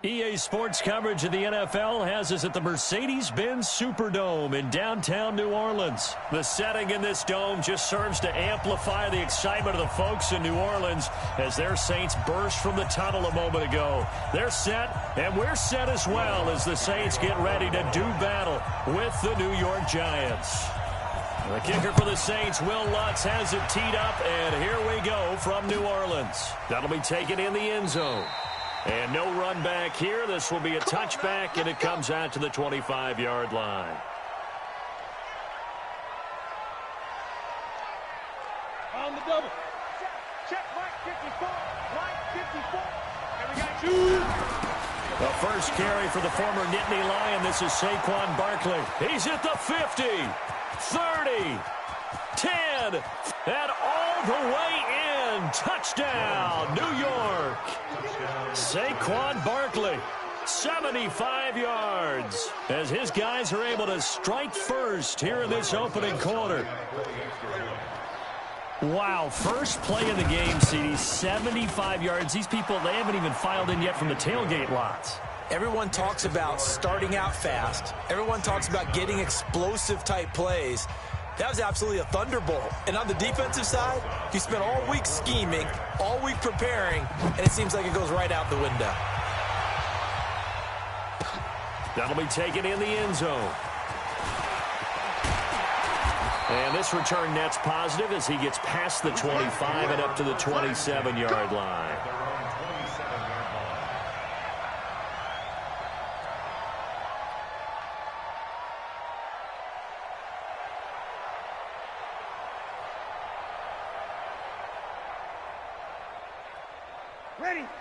EA Sports coverage of the NFL has us at the Mercedes-Benz Superdome in downtown New Orleans. The setting in this dome just serves to amplify the excitement of the folks in New Orleans as their Saints burst from the tunnel a moment ago. They're set, and we're set as well as the Saints get ready to do battle with the New York Giants. The kicker for the Saints, Will Lutz, has it teed up, and here we go from New Orleans. That'll be taken in the end zone. And no run back here. This will be a touchback, and it comes out to the 25-yard line. On the double. Check, right 54. Right 54. And we got you. The first carry for the former Nittany Lion. This is Saquon Barkley. He's at the 50, 30, 10, and all the way in. Touchdown, New York. Saquon Barkley, 75 yards, as his guys are able to strike first here in this opening quarter. Wow, first play of the game, CD, 75 yards. These people, they haven't even filed in yet from the tailgate lots. Everyone talks about starting out fast. Everyone talks about getting explosive-type plays. That was absolutely a thunderbolt. And on the defensive side, you spent all week scheming, all week preparing, and it seems like it goes right out the window. That'll be taken in the end zone. And this return net's positive as he gets past the 25 and up to the 27-yard line.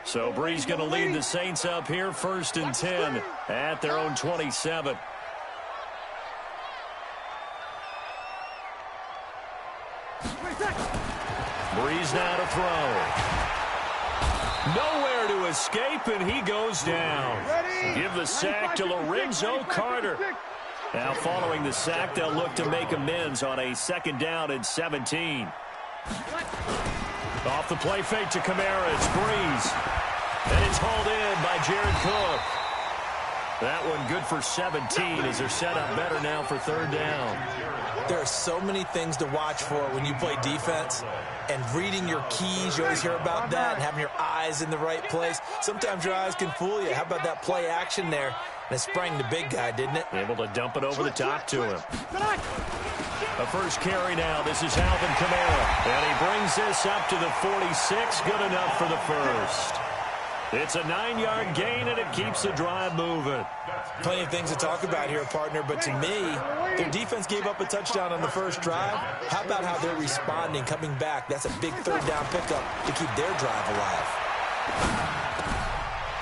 So Bree's going to lead the Saints up here, 1st and 10 at their own 27. Breeze now to throw. Nowhere to escape, and he goes down. Give the sack to Lorenzo Carter. Now following the sack, they'll look to make amends on a 2nd down and 17. Off the play fake to Kamara, it's Breeze. And it's hauled in by Jared Cook. That one good for 17 as they're set up better now for 3rd down. There are so many things to watch for when you play defense. And reading your keys, you always hear about that, and having your eyes in the right place. Sometimes your eyes can fool you. How about that play action there? And it sprang the big guy, didn't it? Able to dump it over the top to him. The first carry now. This is Alvin Kamara. And he brings this up to the 46. Good enough for the first. It's a 9-yard gain, and it keeps the drive moving. Plenty of things to talk about here, partner, but to me, their defense gave up a touchdown on the first drive. How about how they're responding, coming back? That's a big 3rd down pickup to keep their drive alive.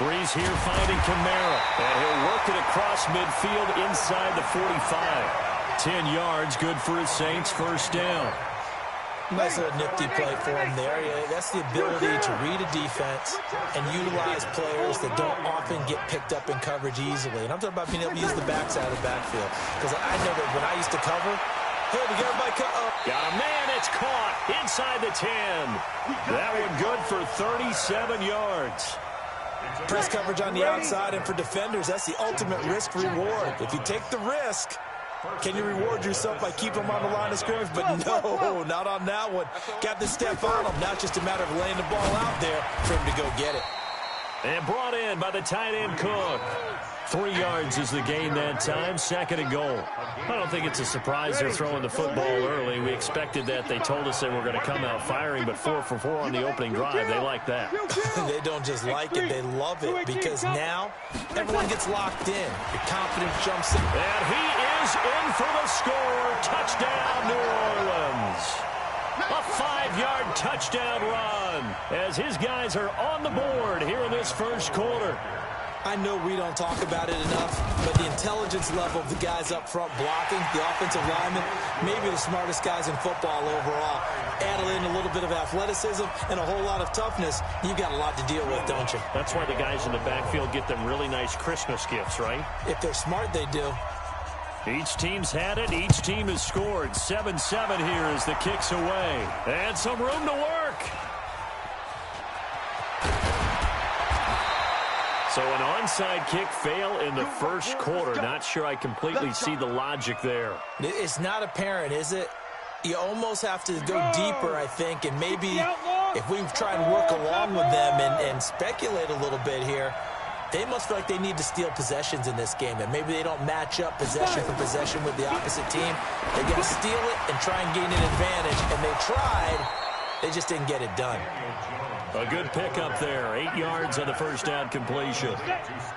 Breeze here finding Kamara, and he'll work it across midfield inside the 45. 10 yards, good for his Saints, 1st down. Nice little nifty play for him there. Yeah, that's the ability to read a defense and utilize players that don't often get picked up in coverage easily. And I'm talking about being able to use the backside of the backfield. Because I know that when I used to cover, hey, we got everybody cut up. Got a man, it's caught inside the 10. That one good for 37 yards. Press coverage on the outside, and for defenders, that's the ultimate risk-reward. If you take the risk, can you reward yourself by keeping them on the line of scrimmage? But no, not on that one. Got the step on them. Now it's just a matter of laying the ball out there for him to go get it. And brought in by the tight end Cook. 3 yards is the gain that time, 2nd and goal. I don't think it's a surprise they're throwing the football early. We expected that. They told us they were going to come out firing, but 4 for 4 on the opening drive. They like that. They don't just like it, they love it, because now everyone gets locked in. Your confidence jumps in. And he is in for the score. Touchdown, New Orleans. A 5-yard touchdown run as his guys are on the board here in this 1st quarter. I know we don't talk about it enough, but the intelligence level of the guys up front blocking, the offensive linemen, maybe the smartest guys in football overall. Add in a little bit of athleticism and a whole lot of toughness, you've got a lot to deal with, don't you? That's why the guys in the backfield get them really nice Christmas gifts, right? If they're smart, they do. Each team's had it. Each team has scored. 7-7 here as the kick's away. And some room to work. So an onside kick fail in the first quarter. Not sure I completely see the logic there. It's not apparent, is it? You almost have to go deeper, I think, and maybe if we try and work along with them and speculate a little bit here, they must feel like they need to steal possessions in this game, and maybe they don't match up possession for possession with the opposite team. They got to steal it and try and gain an advantage, and they tried. They just didn't get it done. A good pickup there. 8 yards on the first down completion.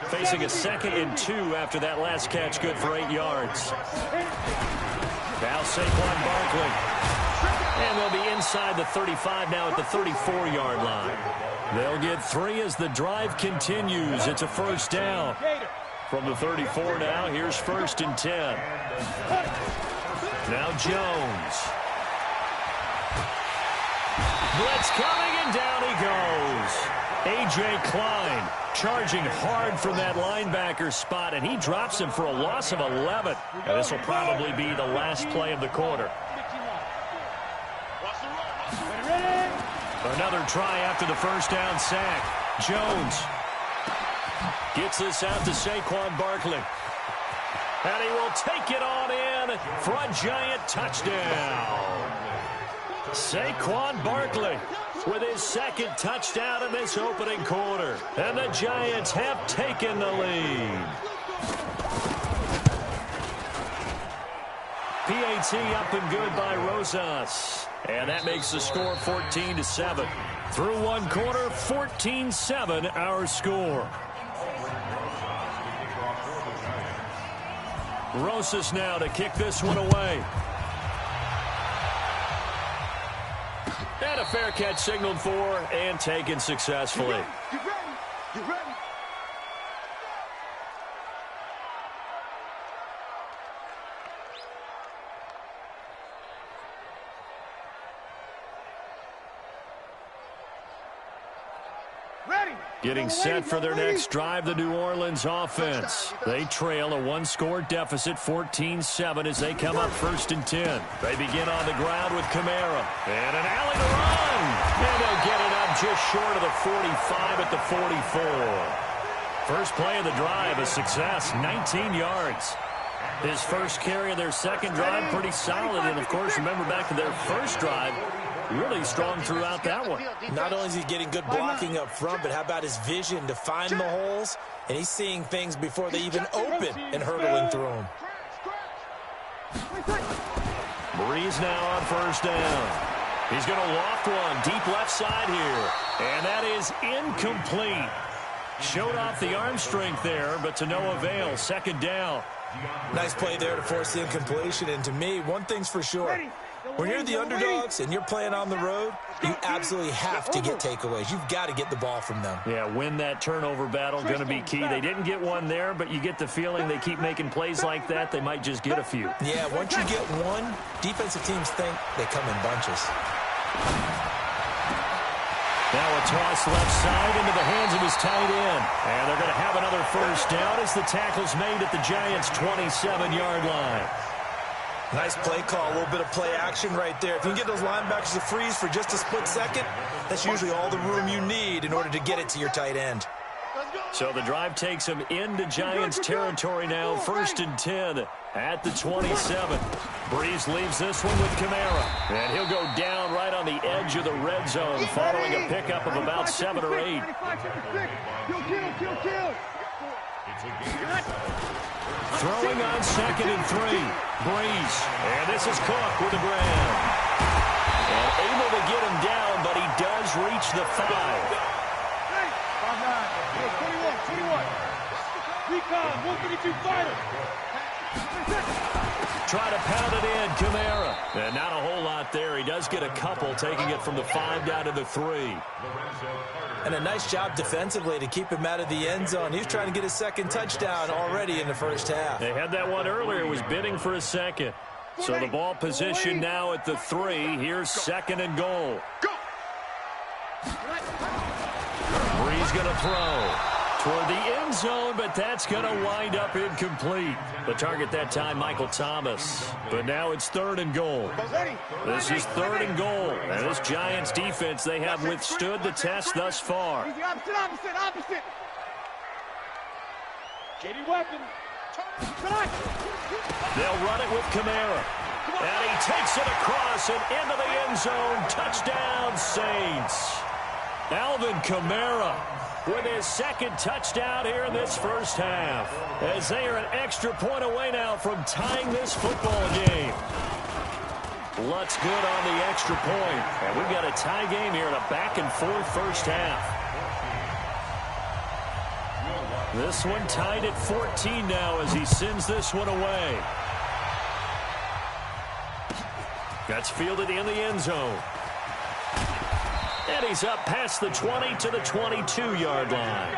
Facing a 2nd and 2 after that last catch, good for 8 yards. Now Saquon Barkley. And they'll be inside the 35 now at the 34-yard line. They'll get 3 as the drive continues. It's a first down. From the 34 now, here's 1st and 10. Now Jones. Blitz coming, and down he goes. A.J. Klein charging hard from that linebacker spot, and he drops him for a loss of 11. And this will probably be the last play of the quarter. Another try after the first down sack. Jones gets this out to Saquon Barkley. And he will take it on in for a Giant touchdown. Saquon Barkley with his 2nd touchdown in this opening quarter. And the Giants have taken the lead. PAT up and good by Rosas. And that makes the score 14-7. Through one quarter, 14-7 our score. Rosas now to kick this one away. And a fair catch signaled for and taken successfully. Get ready. Get ready. Getting set for their next drive, the New Orleans offense. They trail a 1-score deficit, 14-7, as they come up 1st and 10. They begin on the ground with Kamara. And an alley to run. And they'll get it up just short of the 45 at the 44. First play of the drive, a success, 19 yards. His first carry of their second drive, pretty solid. And, of course, remember back to their first drive, really strong throughout that one. Not only is he getting good blocking up front, but how about his vision to find the holes? And he's seeing things before they even open and hurtling through them. Breeze now on first down. He's going to loft one deep left side here. And that is incomplete. Showed off the arm strength there, but to no avail. Second down. Nice play there to force the incompletion. And to me, one thing's for sure. When you're the underdogs and you're playing on the road, you absolutely have to get takeaways. You've got to get the ball from them. Yeah, win that turnover battle, going to be key. They didn't get one there, but you get the feeling they keep making plays like that, they might just get a few. Yeah, once you get one, defensive teams think they come in bunches. Now a toss left side into the hands of his tight end. And they're going to have another first down as the tackle's made at the Giants' 27-yard line. Nice play call, a little bit of play action right there. If you can get those linebackers to freeze for just a split second, that's usually all the room you need in order to get it to your tight end. So the drive takes him into Giants territory now, 1st and 10 at the 27. Breeze leaves this one with Kamara. And he'll go down right on the edge of the red zone following a pickup of about 7 or 8. Throwing on 2nd and 3. Breeze. And this is Cook with the grab. And able to get him down, but he does reach the 5. 21. Recon, 132 fighter. Try to pound it in, Kamara. And not a whole lot there. He does get a couple, taking it from the 5 down to the 3. And a nice job defensively to keep him out of the end zone. He was trying to get his 2nd touchdown already in the first half. They had that one earlier. Was bidding for a 2nd. So the ball position now at the 3. Here's 2nd and goal. Breeze going to throw toward the end zone, but that's going to wind up incomplete. The target that time, Michael Thomas. But now it's 3rd and goal. This is 3rd and goal. And this Giants defense, they have withstood the test thus far. Opposite. Shady weapon. They'll run it with Kamara. And he takes it across and into the end zone. Touchdown, Saints. Alvin Kamara with his second touchdown here in this first half, as they are an extra point away now from tying this football game. Lutz good on the extra point. And we've got a tie game here in a back-and-forth first half. This one tied at 14 now as he sends this one away. That's fielded in the end zone. And he's up past the 20 to the 22-yard line.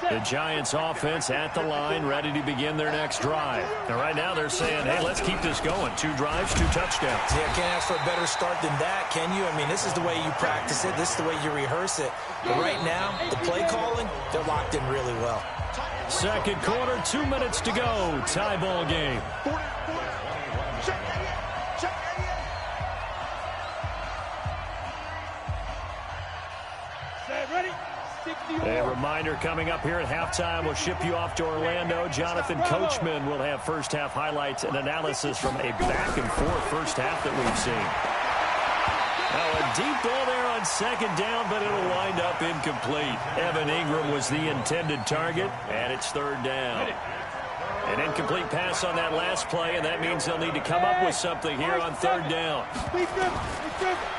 The Giants offense at the line, ready to begin their next drive. And right now they're saying, hey, let's keep this going. 2 drives, 2 touchdowns. Yeah, can't ask for a better start than that, can you? I mean, this is the way you practice it. This is the way you rehearse it. But right now, the play calling, they're locked in really well. Second quarter, 2 minutes to go. Tie ball game. A reminder coming up here at halftime. We'll ship you off to Orlando. Jonathan Coachman will have first half highlights and analysis from a back-and-forth first half that we've seen. Now a deep ball there on second down, but it'll wind up incomplete. Evan Ingram was the intended target, and it's third down. An incomplete pass on that last play, and that means they'll need to come up with something here on third down.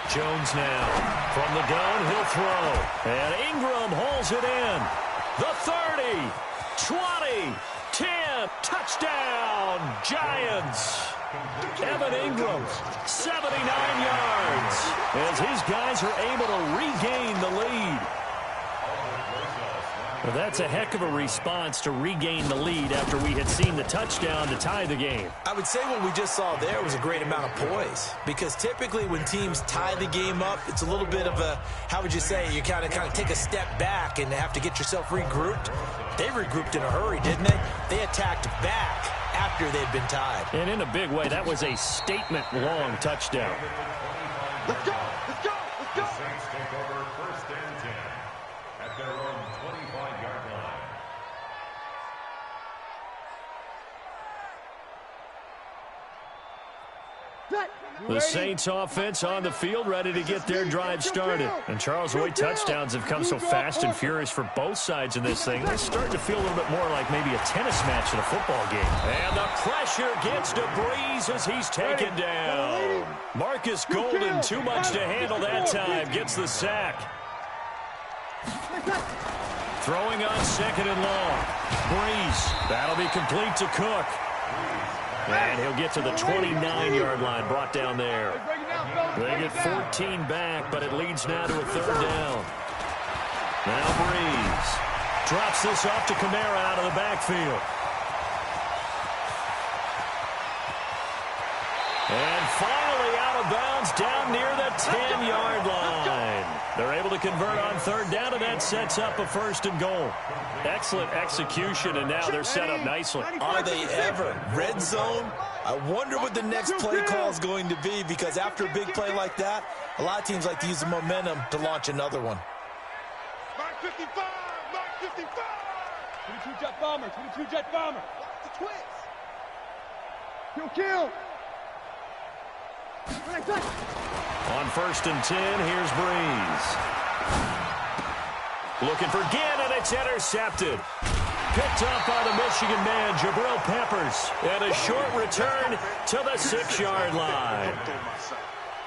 Jones now. From the gun, he'll throw. And Ingram hauls it in. The 30, 20, 10, touchdown, Giants. Evan Ingram, 79 yards, as his guys are able to regain the lead. Well, that's a heck of a response to regain the lead after we had seen the touchdown to tie the game. I would say what we just saw there was a great amount of poise, because typically when teams tie the game up, it's a little bit of a, how would you say, you kind of take a step back and have to get yourself regrouped. They regrouped in a hurry, didn't they? They attacked back after they'd been tied. And in a big way, that was a statement-long touchdown. Let's go, let's go, let's go. Saints take over first and 10 at their own 25-yard line. The Saints offense on the field, ready to get their drive started. And Charles, White touchdowns have come so fast and furious for both sides in this thing. It's starting to feel a little bit more like maybe a tennis match in a football game. And the pressure gets to Breeze as he's taken down. Marcus Golden, too much to handle that time, gets the sack. Throwing on second and long. Breeze, that'll be complete to Cook. And he'll get to the 29-yard line, brought down there. They get 14 back, but it leads now to a third down. Now Breeze drops this off to Kamara out of the backfield. And finally out of bounds down near the 10-yard line. They're able to convert on third down, and that sets up a first and goal. Excellent execution, and now they're set up nicely. Are they ever? Red zone? I wonder what the next play call is going to be, because after a big play like that, a lot of teams like to use the momentum to launch another one. Mark 55, Mark 55. 22 jet bomber, 22 jet bomber. Watch the twist. Kill. On first and 10, here's Breeze. Looking for Gannon, it's intercepted. Picked up by the Michigan man, Jabril Peppers. And a short return to the 6-yard line.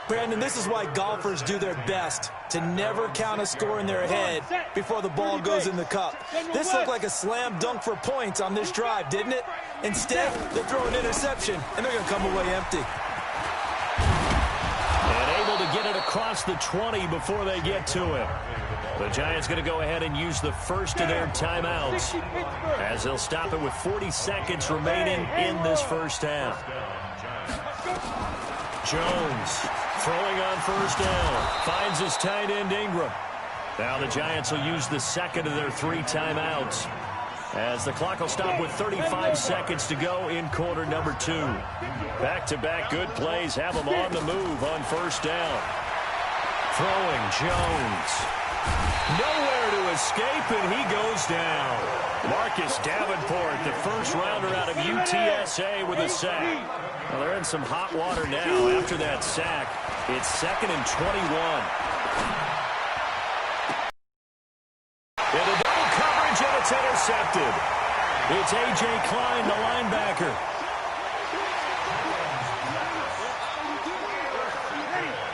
Brandon, this is why golfers do their best to never count a score in their head before the ball goes in the cup. This looked like a slam dunk for points on this drive, didn't it? Instead, they throw an interception, and they're going to come away empty. And able to get it across the 20 before they get to it. The Giants going to go ahead and use the first of their timeouts, as they'll stop it with 40 seconds remaining in this first half. Jones throwing on first down. Finds his tight end Ingram. Now the Giants will use the second of their 3 timeouts, as the clock will stop with 35 seconds to go in quarter number 2. Back-to-back good plays have them on the move on first down. Throwing Jones. Nowhere to escape, and he goes down. Marcus Davenport, the first rounder out of UTSA with a sack. Well, they're in some hot water now after that sack. It's 2nd and 21. Into double coverage, and it's intercepted. It's A.J. Klein, the linebacker.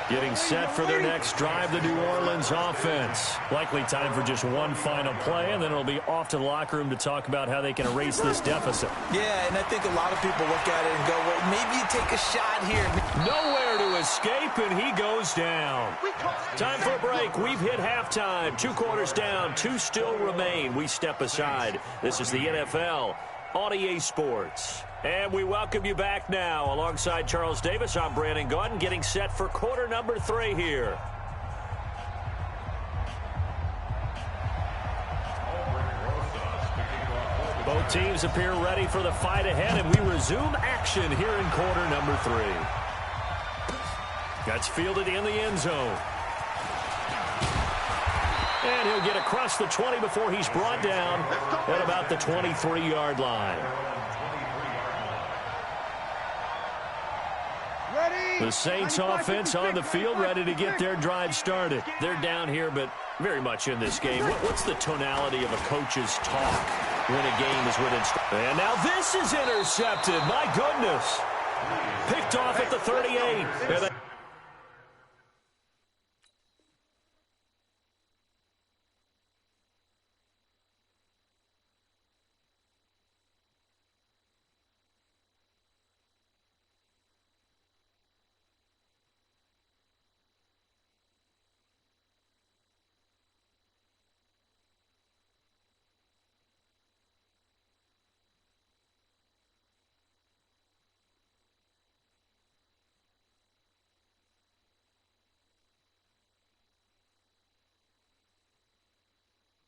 Getting set for their next drive, the New Orleans offense. Likely time for just one final play, and then it'll be off to the locker room to talk about how they can erase this deficit. Yeah, and I think a lot of people look at it and go, well, maybe you take a shot here. Nowhere to escape, and he goes down. Time for a break. We've hit halftime. 2 quarters down, 2 still remain. We step aside. This is the NFL on EA Sports. And we welcome you back now. Alongside Charles Davis, I'm Brandon Gaudin, getting set for quarter number 3 here. Both teams appear ready for the fight ahead, and we resume action here in quarter number 3. That's fielded in the end zone. And he'll get across the 20 before he's brought down at about the 23-yard line. The Saints offense on the field, ready to get their drive started. They're down here, but very much in this game. What's the tonality of a coach's talk when a game is within? And now this is intercepted. My goodness. Picked off at the 38.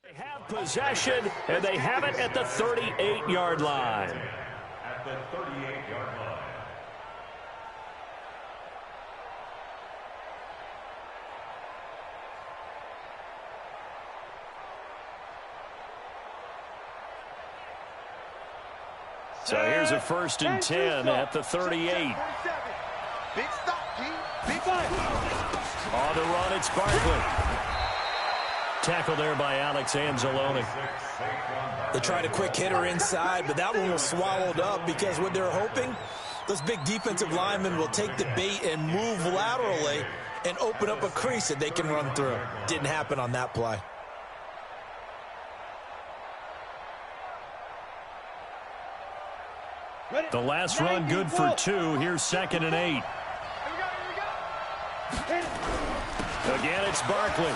They have possession, and they have it at the 38-yard line. At the 38-yard line. So here's a 1st and 10 at the 38. Big stop, G. Big fight. On the run, it's Barkley. Tackle there by Alex Anzalone. They tried a quick hitter inside, but that one was swallowed up because what they're hoping, those big defensive linemen will take the bait and move laterally and open up a crease that they can run through. Didn't happen on that play. The last run good for 2. Here's 2nd and 8. Again, it's Barkley.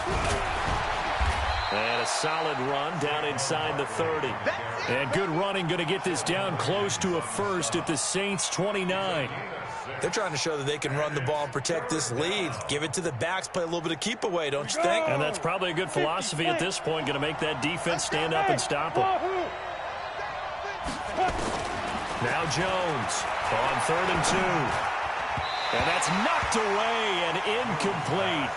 And a solid run down inside the 30. And good running, going to get this down close to a 1st at the Saints' 29. They're trying to show that they can run the ball and protect this lead. Give it to the backs, play a little bit of keep away, don't you think? And that's probably a good philosophy at this point, going to make that defense stand up and stop them. Now Jones on 3rd and 2. And that's knocked away and incomplete.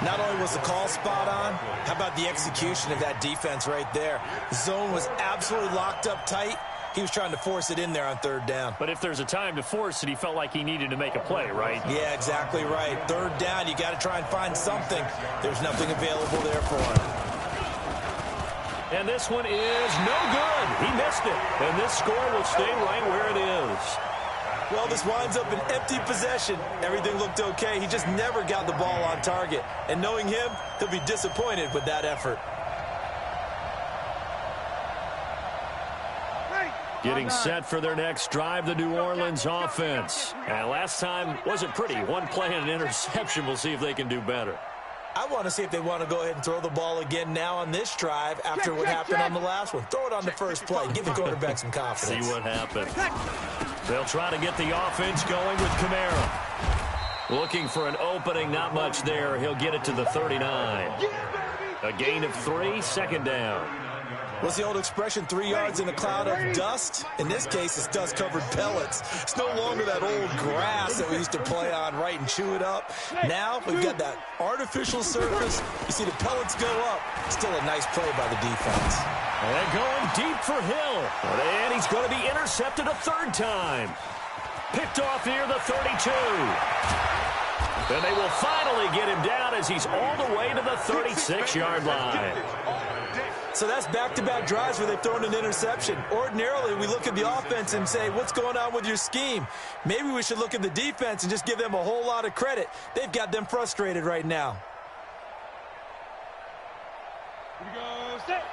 Not only was the call spot on, how about the execution of that defense right there? The zone was absolutely locked up tight. He was trying to force it in there on 3rd down. But if there's a time to force it, he felt like he needed to make a play, right? Yeah, exactly right. 3rd down, you got to try and find something. There's nothing available there for him. And this one is no good. He missed it. And this score will stay right where it is. Well, this winds up an empty possession. Everything looked okay. He just never got the ball on target. And knowing him, he'll be disappointed with that effort. Getting set for their next drive, the New Orleans offense. And last time wasn't pretty. One play and an interception. We'll see if they can do better. I want to see if they want to go ahead and throw the ball again now on this drive after what happened on the last one. Throw it on the first play. Give the quarterback some confidence. See what happens. They'll try to get the offense going with Kamara. Looking for an opening, not much there. He'll get it to the 39. A gain of 3, 2nd down. What's the old expression, 3 yards in a cloud of dust? In this case, it's dust-covered pellets. It's no longer that old grass that we used to play on, right, and chew it up. Now we've got that artificial surface. You see the pellets go up. Still a nice play by the defense. And going deep for Hill. And he's going to be intercepted a third time. Picked off near the 32. And they will finally get him down as he's all the way to the 36-yard line. So that's back-to-back drives where they've thrown an interception. Ordinarily, we look at the offense and say, what's going on with your scheme? Maybe we should look at the defense and just give them a whole lot of credit. They've got them frustrated right now. Here we go, set.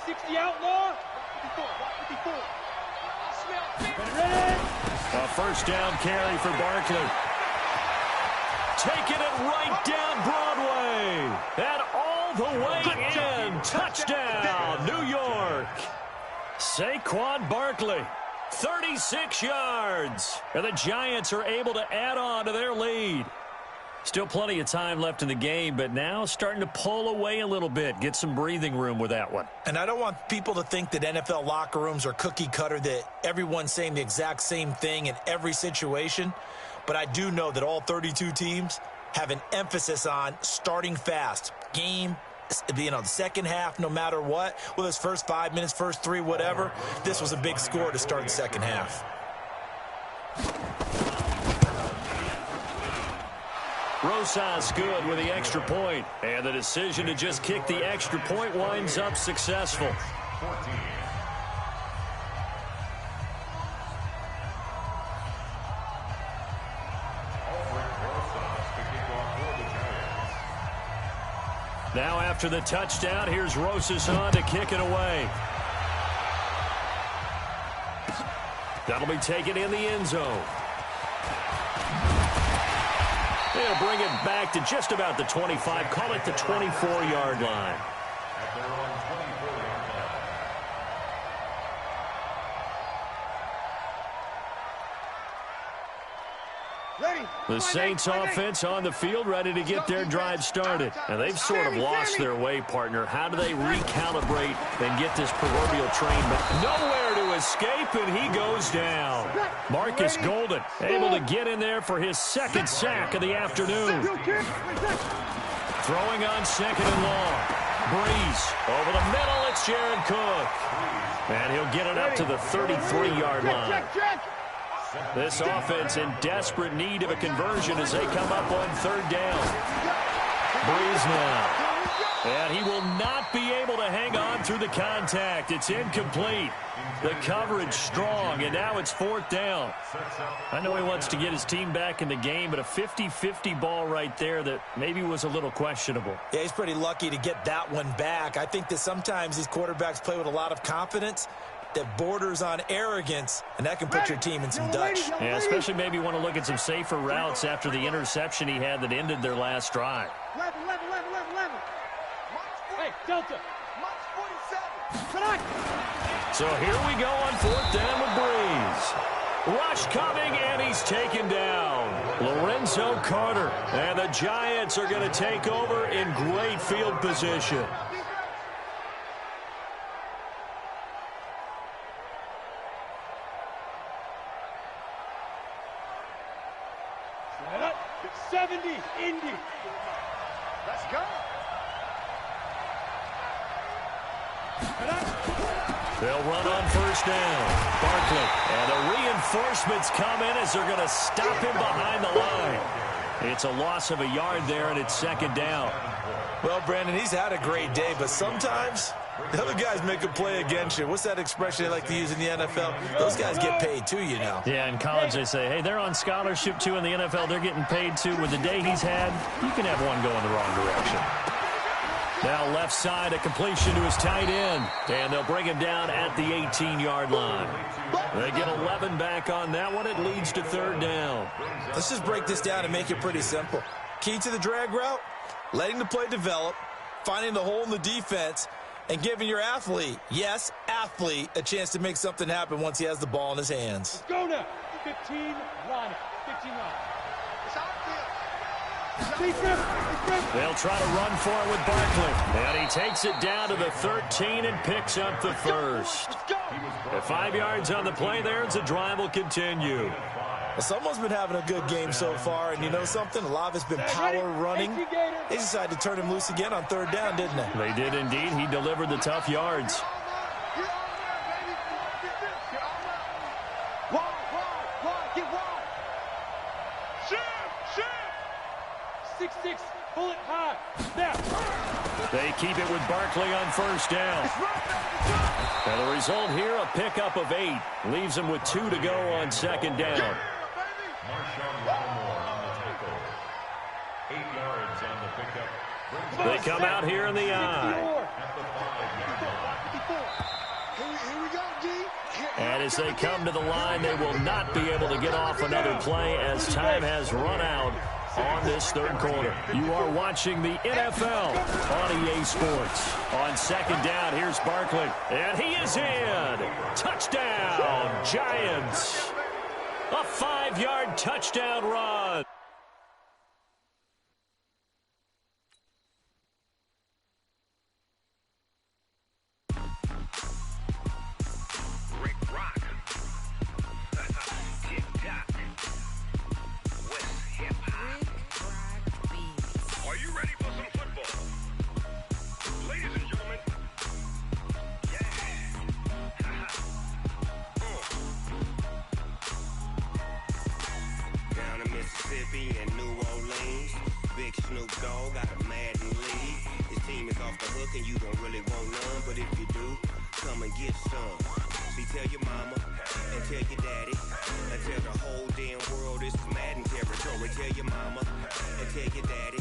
60 outlaw. 54. Ready? A first down carry for Barkley. Taking it right down Broadway. And all the way in. Touchdown, New York. Saquon Barkley, 36 yards. And the Giants are able to add on to their lead. Still plenty of time left in the game, but now starting to pull away a little bit. Get some breathing room with that one. And I don't want people to think that NFL locker rooms are cookie cutter, that everyone's saying the exact same thing in every situation. But I do know that all 32 teams have an emphasis on starting fast. Game, the second half, no matter what, whether it's first 5 minutes, first 3, whatever. This was a big score to start the second half. Rosas good with the extra point. And the decision to just kick the extra point winds up successful. 14. Now after the touchdown, here's Rosas on to kick it away. That'll be taken in the end zone. They'll bring it back to just about the 25. Call it the 24-yard line. At their own 24-yard line. Ready. The Saints offense on the field, ready to get their drive started. And they've sort of lost their way, partner. How do they recalibrate and get this proverbial train back? Nowhere to escape, and he goes down. Marcus Golden able to get in there for his second sack of the afternoon. Throwing on second and long. Breeze over the middle. It's Jared Cook. And he'll get it up to the 33-yard line. This offense in desperate need of a conversion as they come up on third down. Breeze now. And he will not be able to hang on through the contact. It's incomplete. The coverage strong, and now it's fourth down. I know he wants to get his team back in the game, but a 50-50 ball right there that maybe was a little questionable. Yeah, he's pretty lucky to get that one back. I think that sometimes these quarterbacks play with a lot of confidence that borders on arrogance, and that can put your team in some Dutch. Yeah, especially maybe want to look at some safer routes after the interception he had that ended their last drive. 11. Hey, Delta. So here we go on fourth down with Breeze. Rush coming, and he's taken down. Lorenzo Carter. And the Giants are going to take over in great field position. Set up. 70. Indy. Let's go. They'll run on first down. Barkley. And the reinforcements come in as they're going to stop him behind the line. It's a loss of a yard there, and it's second down. Well, Brandon, he's had a great day, but sometimes the other guys make a play against you. What's that expression they like to use in the NFL? Those guys get paid too, you know. Yeah, in college they say, hey, they're on scholarship too. In the NFL, they're getting paid too. With the day he's had, you can have one going the wrong direction. Now left side, a completion to his tight end. And they'll bring him down at the 18-yard line. They get 11 back on that one. It leads to third down. Let's just break this down and make it pretty simple. Key to the drag route, letting the play develop, finding the hole in the defense, and giving your athlete, yes, athlete, a chance to make something happen once he has the ball in his hands. Go now. 15 line. 15 line. They'll try to run for it with Barkley. And he takes it down to the 13 and picks up the first. At 5 yards on the play there, as the drive will continue. Well, someone's been having a good game so far, and you know something? A lot of it's been power running. They decided to turn him loose again on 3rd down, didn't they? They did indeed. He delivered the tough yards. They keep it with Barkley on 1st down. And the result here, a pickup of 8. Leaves him with 2 to go on 2nd down. They come out here in the eye. And as they come to the line, they will not be able to get off another play as time has run out on this 3rd quarter. You are watching the NFL on EA Sports. On 2nd down, here's Barkley. And he is in. Touchdown, Giants. A 5-yard touchdown run. And New Orleans, big Snoop Dogg got a Madden league. His team is off the hook and you don't really want none, but if you do, come and get some. See, tell your mama and tell your daddy and tell the whole damn world this is Madden territory. Tell your mama and tell your daddy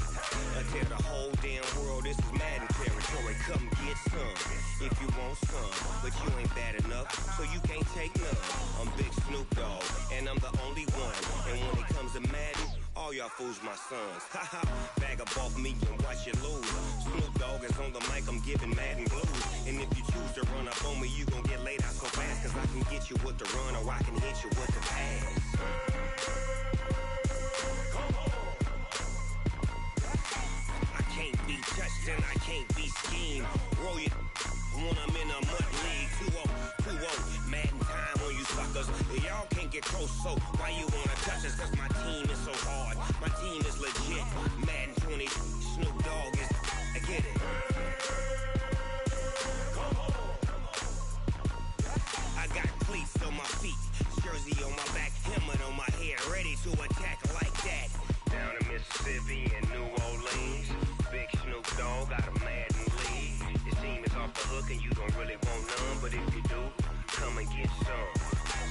and tell the whole damn world this is Madden territory. Come get some if you want some, but you ain't bad enough, so you can't take none. I'm Big Snoop Dogg and I'm the only one, and when it comes to Madden, all y'all fools my sons. Haha, bag up off me and watch you lose. Snoop Dogg is on the mic, I'm giving Madden blues. And if you choose to run up on me, you gon' get laid out so fast, cause I can get you with the run or I can hit you with the pass. I can't be touched and I can't be schemed. Roll you when I'm in a mud league. 2-0, Madden time on you suckers. Y'all can't get close, so why you wanna touch us? Cause my team is so hard. My team is legit. Madden 20, Snoop Dogg is, I get it. I got cleats on my feet, jersey on my back, helmet on my head, ready to attack like that. Down in Mississippi and New Orleans, big Snoop Dogg got a Madden league. His team is off the hook and you don't really want none, but if you do, come and get some.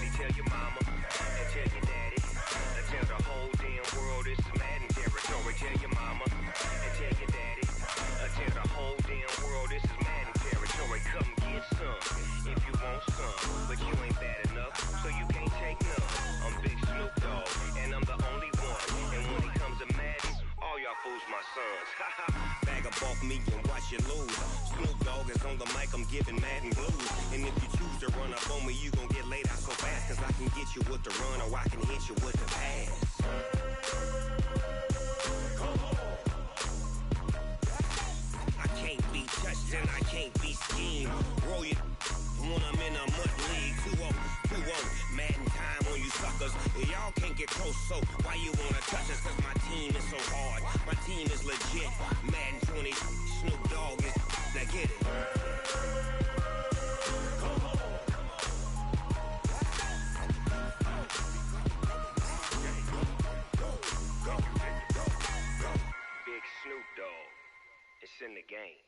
See, tell your mama and tell your daddy and tell the whole damn world this is Madden territory. Tell your mama and tell your daddy and tell the whole damn world this is Madden territory. Come get some if you want some, but you ain't bad enough, so you can't take none. I'm Big Snoop Dogg and I'm the only one, and when it comes to Madden, all y'all fools my sons. Haha, bag up off me and watch you lose. Snoop Dogg is on the mic, I'm giving Madden blues. And if you choose to run up on me, you gon' get laid out so fast, cause I can get you with the run or I can hit you with the pass. I can't be touched and I can't be schemed. Roll you when I'm in a mud league. 2-0, Madden time on you suckers. Y'all can't get close, so why you wanna touch us? Cause my team is so hard. My team is legit. Madden 20, Snoop Dogg is, now get it. Big Snoop Dogg, it's in the game.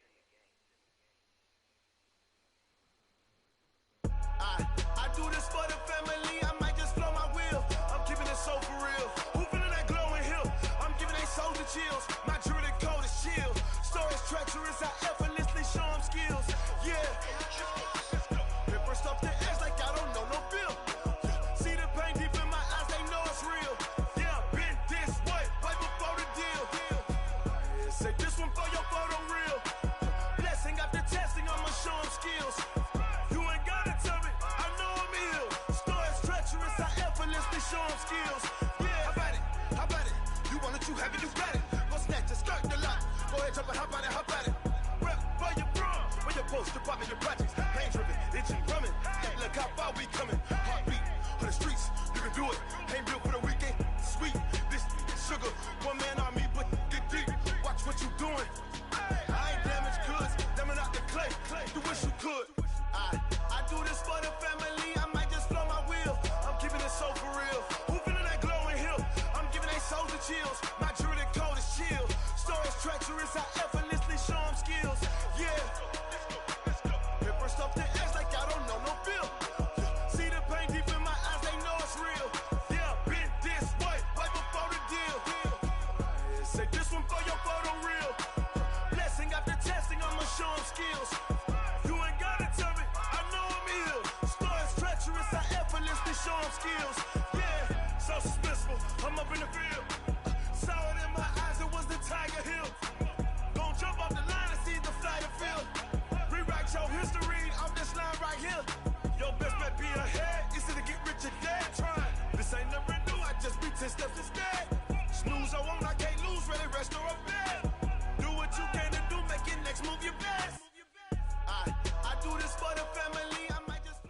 I do this for the family, I might just blow my wheel. I'm keeping it so for real. Hooping in that glowing hill. I'm giving they soldier chills. My jewelry coat is chill. Stories treacherous, I effortlessly show them skills. Yeah. Hit burst off the edge like I don't know no feel. See the pain deep in my eyes, they know it's real. Yeah, been this way, right before the deal. Yeah, say this one for your photo reel. Blessing after testing, I'ma show them skills. You ain't gotta tell me, I know I'm ill. Stories treacherous, I effortlessly show them skills. Yeah, how about it? You want it, you have it, you got it. Go Everybody jumping, hop at it. Rep for your bro, for your post, your pop, your projects. Pain driven, itching, drumming. Look how far we coming. Heartbeat on the streets, you can do it. Ain't built for the weekend. Sweet, this sugar, one man army, but get deep. Watch what you doing. I ain't damaged goods, damn out the clay. You wish you could. I do this for the family. I might just blow my wheel. I'm keeping it so for real. Who feeling that glowing hill? I'm giving they souls the chills. My jewelry cold is chill. Stories treacherous, I effortlessly show them skills. Yeah. Paper stuff the edge like I don't know no feel. See the pain deep in my eyes, they know it's real. Yeah, been this way, right before the deal. Say this one for your photo reel. Blessing after testing, I'ma show them skills. You ain't gotta tell me, I know I'm ill. Stories treacherous, I effortlessly show them skills. Yeah, so suspenseful, I'm up in the field. Saw it in my eyes, it was the Tiger Hill. Gon' jump off the line and see the flight of field. Rewrite your history off this line right here. Your best bet be ahead, easy to get rich or dead. Trying, this ain't never new, I just be 10 steps instead. Snooze I won't, I can't lose, ready, rest or up bed. Do what you can to do, make your next move your best. I do this for the family, I might just...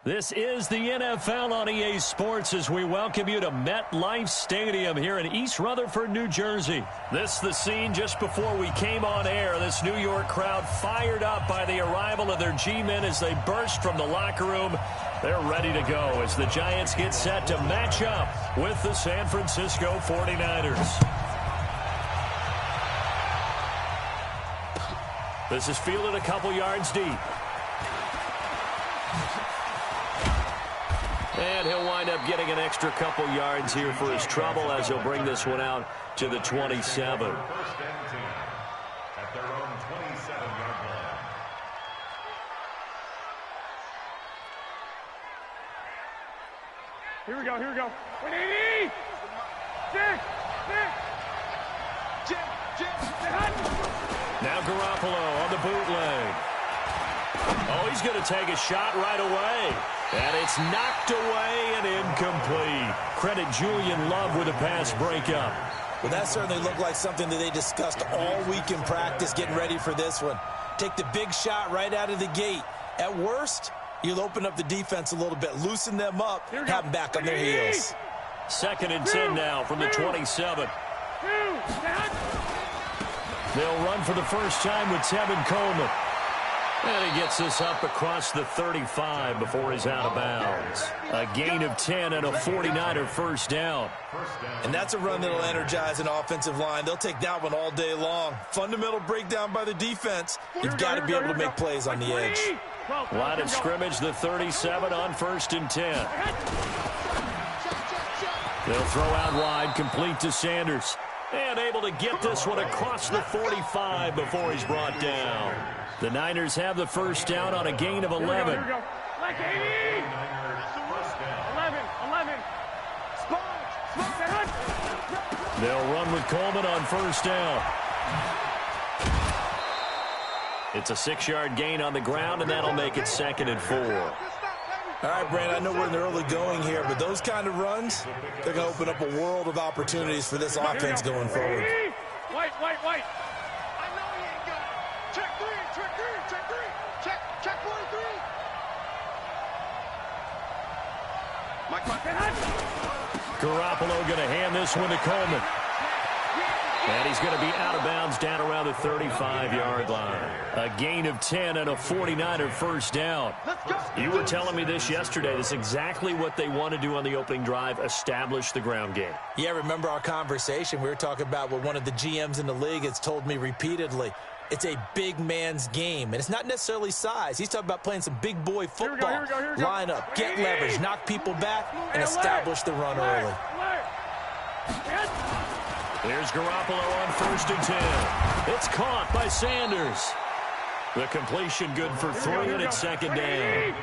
This is the NFL on EA Sports as we welcome you to MetLife Stadium here in East Rutherford, New Jersey. This is the scene just before we came on air. This New York crowd fired up by the arrival of their G-men as they burst from the locker room. They're ready to go as the Giants get set to match up with the San Francisco 49ers. This is fielded a couple yards deep. And he'll wind up getting an extra couple yards here for his trouble as he'll bring this one out to the 27. First and 10 at their own 27-yard line. Here we go. 180! Six! Now Garoppolo on the bootleg. Oh, he's going to take a shot right away. And it's knocked away and incomplete. Credit Julian Love with a pass breakup. Well, that certainly looked like something that they discussed all week in practice getting ready for this one. Take the big shot right out of the gate. At worst, you'll open up the defense a little bit, loosen them up, have them back on their heels. 2nd and 10 now from the 27. They'll run for the first time with Tevin Coleman. And he gets this up across the 35 before he's out of bounds. A gain of 10 and a 49er first down. And that's a run that'll energize an offensive line. They'll take that one all day long. Fundamental breakdown by the defense. You've got to be able to make plays on the edge. Line of scrimmage, the 37 on 1st and 10. They'll throw out wide, complete to Sanders. And able to get this one across the 45 before he's brought down. The Niners have the first down on a gain of 11. Here we go. Like 80! 11. They'll run with Coleman on first down. It's a 6-yard gain on the ground, and that'll make it 2nd and 4. All right, Brandon, I know we're in the early going here, but those kind of runs, they're going to open up a world of opportunities for this offense going forward. White. I know he ain't got it. Check three. Check 43. Mike. Garoppolo going to hand this one to Coleman. And he's going to be out of bounds down around the 35-yard line. A gain of 10 and a 49er first down. You were telling me this yesterday. This is exactly what they want to do on the opening drive, establish the ground game. Yeah, remember our conversation? We were talking about what one of the GMs in the league has told me repeatedly. It's a big man's game, and it's not necessarily size. He's talking about playing some big boy football. Here we go. Line up, get leverage, knock people back, and establish the run early. Here's Garoppolo on 1st and 10. It's caught by Sanders. The completion good for 3, and it's 2nd down.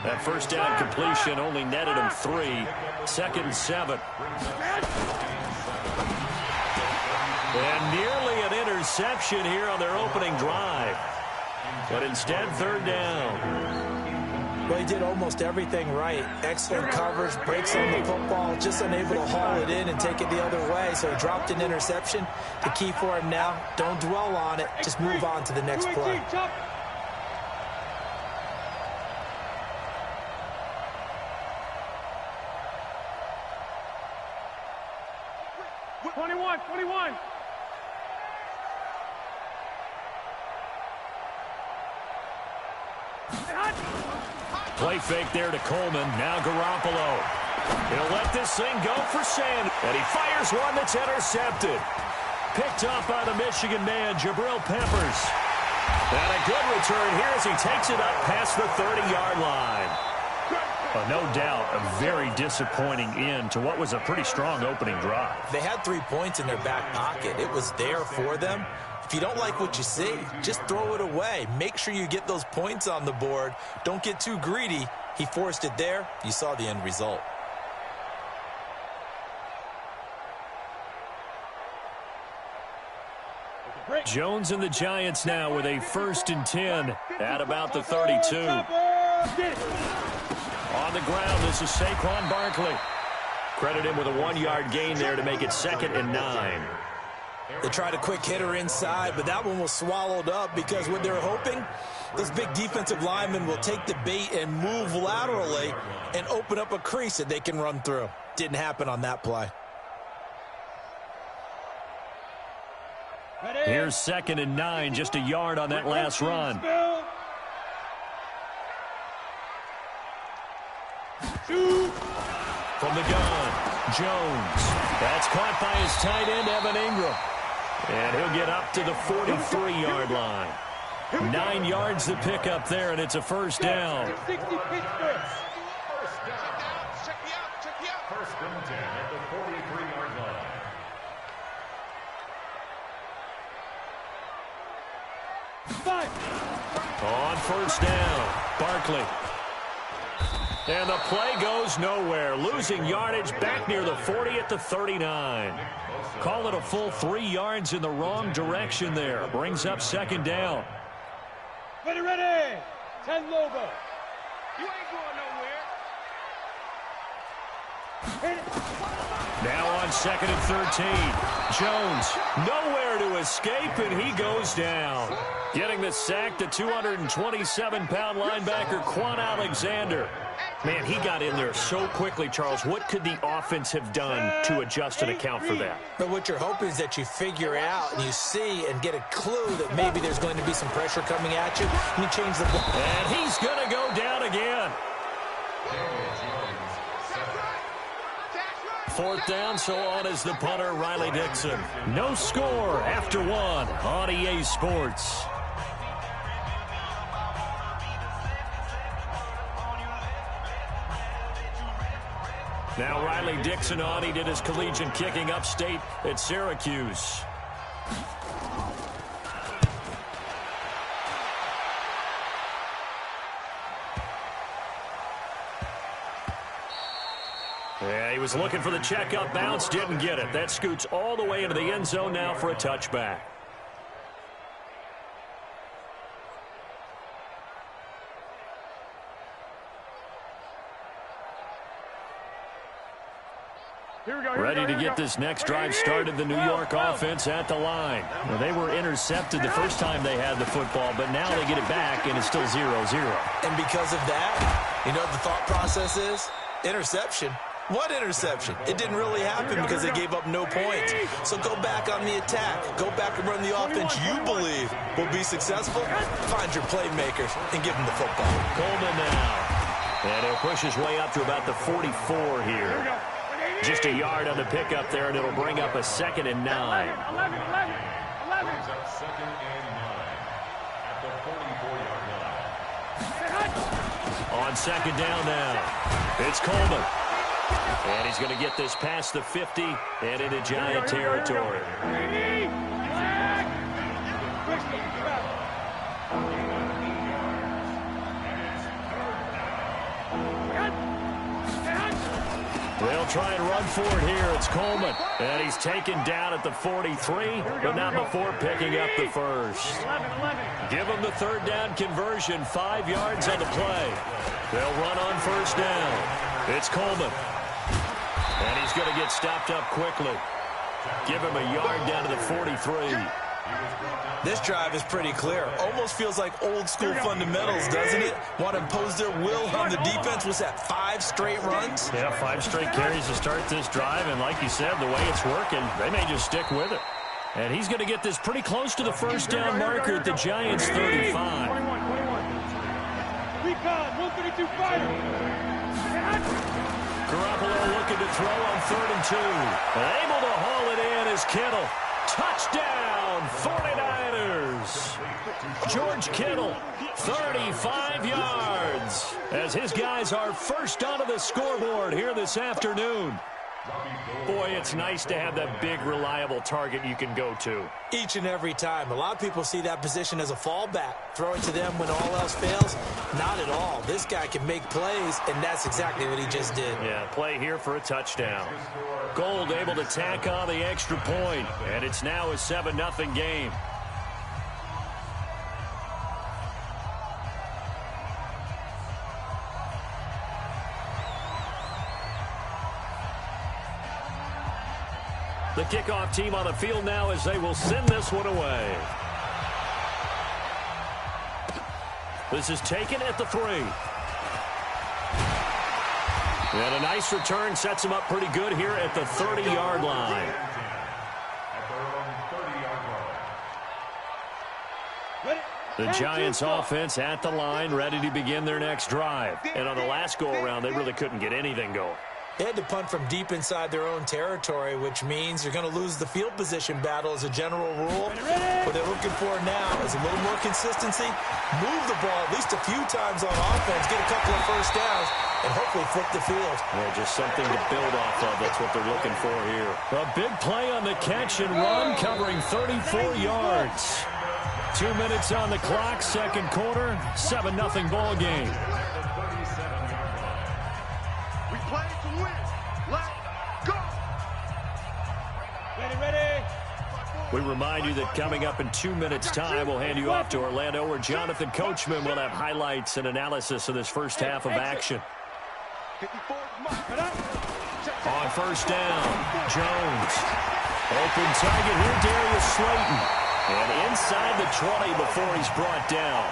That first down completion only netted him 3. 2nd and 7. And nearly an interception here on their opening drive. But instead, 3rd down. Well, he did almost everything right. Excellent coverage, breaks on the football, just unable to haul it in and take it the other way. So he dropped an interception. The key for him now, don't dwell on it. Just move on to the next play. 21. Play fake there to Coleman. Now Garoppolo. He'll let this thing go for Sand. And he fires one that's intercepted. Picked up by the Michigan man, Jabril Peppers. And a good return here as he takes it up past the 30-yard line. No doubt a very disappointing end to what was a pretty strong opening drive. They had 3 points in their back pocket. It was there for them. If you don't like what you see, just throw it away. Make sure you get those points on the board. Don't get too greedy. He forced it there. You saw the end result. Jones and the Giants now with a 1st and 10 at about the 32. On the ground, this is Saquon Barkley. Credit him with a 1-yard gain there to make it 2nd and 9. They tried a quick hitter inside, but that one was swallowed up because what they're hoping, those big defensive linemen will take the bait and move laterally and open up a crease that they can run through. Didn't happen on that play. Here's 2nd and 9, just a yard on that last run. From the gun, Jones. That's caught by his tight end, Evan Ingram. And he'll get up to the 43-yard line. 9 yards to pick up there, and it's a 1st down. 60 pitch spread. First and 10 at the 43-yard line. On 1st down, Barkley. And the play goes nowhere. Losing yardage back near the 40 at the 39. Call it a full 3 yards in the wrong direction there. Brings up 2nd down. Ready. 10 Lobo. You ain't going nowhere. Now on 2nd and 13. Jones nowhere to escape, and he goes down. Getting the sack, the 227-pound linebacker, Quan Alexander. Man, he got in there so quickly, Charles. What could the offense have done to adjust and account for that? But what you're hoping is that you figure out and you see and get a clue that maybe there's going to be some pressure coming at you. You change the ball. And he's going to go down again. 4th down, so on is the punter, Riley Dixon. No score after 1 on EA Sports. Now Riley Dixon on. He did his collegiate kicking upstate at Syracuse. Yeah, he was looking for the check-up bounce, didn't get it. That scoots all the way into the end zone now for a touchback. Ready to get this next drive started, the New York offense at the line. Well, they were intercepted the first time they had the football, but now they get it back, and it's still 0-0. And because of that, you know what the thought process is? Interception. What interception? It didn't really happen because they gave up no points. So go back on the attack. Go back and run the offense you believe will be successful. Find your playmakers and give them the football. Coleman now. And he'll push his way up to about the 44 here. Just a yard on the pickup there, and it'll bring up a 2nd and 9. 11. Brings up 2nd and 9 at the 44-yard line. On 2nd down now, it's Coleman. And he's going to get this past the 50 and into Giant territory. They'll try and run for it here. It's Coleman. And he's taken down at the 43, but not before picking up the 1st. give them the third down conversion, 5 yards on the play. They'll run on first down. It's Coleman. And he's going to get stopped up quickly. Give him a yard down to the 43. This drive is pretty clear. Almost feels like old school fundamentals, doesn't it? Want to impose their will on the defense. Was that 5 straight runs? Yeah, 5 straight carries to start this drive. And like you said, the way it's working, they may just stick with it. And he's going to get this pretty close to the first down marker at the Giants' 35. 21. Recon, 132 fire. Garoppolo looking to throw on 3rd and 2. Able to haul it in is Kittle. Touchdown, 49ers. George Kittle, 35 yards, as his guys are first onto the scoreboard here this afternoon. Boy, it's nice to have that big, reliable target you can go to. Each and every time. A lot of people see that position as a fallback. Throw it to them when all else fails. Not at all. This guy can make plays, and that's exactly what he just did. Yeah, play here for a touchdown. Gold able to tack on the extra point, and it's now a 7-0 game. The kickoff team on the field now as they will send this one away. This is taken at the 3. And a nice return sets him up pretty good here at the 30-yard line. The Giants offense at the line, ready to begin their next drive. And on the last go-around, they really couldn't get anything going. They had to punt from deep inside their own territory, which means you're going to lose the field position battle as a general rule. What they're looking for now is a little more consistency, move the ball at least a few times on offense, get a couple of first downs, and hopefully flip the field. Yeah, just something to build off of. That's what they're looking for here. A big play on the catch and run, covering 34 yards. 2 minutes on the clock, second quarter, 7-0 ball game. We play to win. Let's go. Ready. We remind you that coming up in 2 minutes' time, we'll hand you off to Orlando, where Jonathan Coachman will have highlights and analysis of this first half of action. On first down, Jones. Open target here, Darius Slayton. And inside the 20 before he's brought down.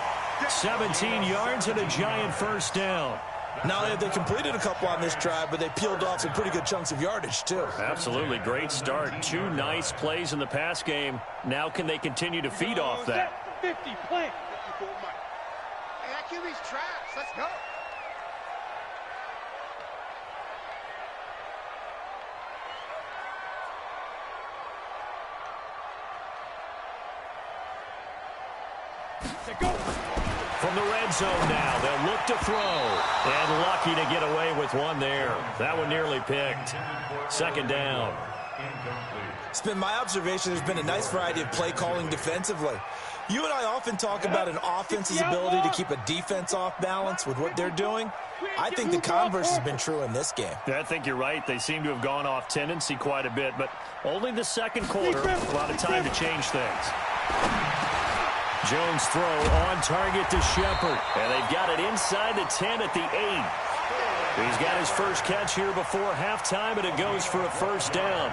17 yards and a Giant first down. Not only have they completed a couple on this drive, but they peeled off some pretty good chunks of yardage, too. Absolutely. Great start. 2 nice plays in the pass game. Now can they continue to feed off that? 50, plant. Hey, that QB's trash. Let's go. From the red zone now, they'll look to throw. And lucky to get away with one there. That one nearly picked. Second down. It's been my observation there's been a nice variety of play calling defensively. You and I often talk about an offense's ability to keep a defense off balance with what they're doing. I think the converse has been true in this game. I think you're right. They seem to have gone off tendency quite a bit, but only the second quarter. A lot of time to change things. Jones throw on target to Shepard. And they've got it inside the 10 at the 8. He's got his first catch here before halftime, and it goes for a first down.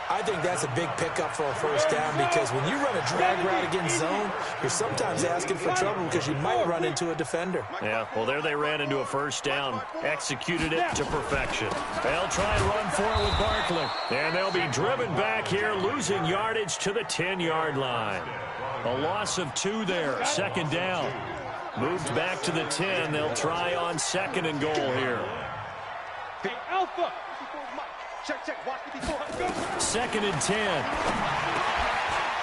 I think that's a big pickup for a first down because when you run a drag route against zone, you're sometimes asking for trouble because you might run into a defender. Yeah, well, there they ran into a first down. Executed it to perfection. They'll try and run for it with Barkley. And they'll be driven back here, losing yardage to the 10-yard line. A loss of 2 there, second down. Moved back to the 10. They'll try on second and goal here. Hey, Alpha. Check. Watch it before. Go. Second and 10.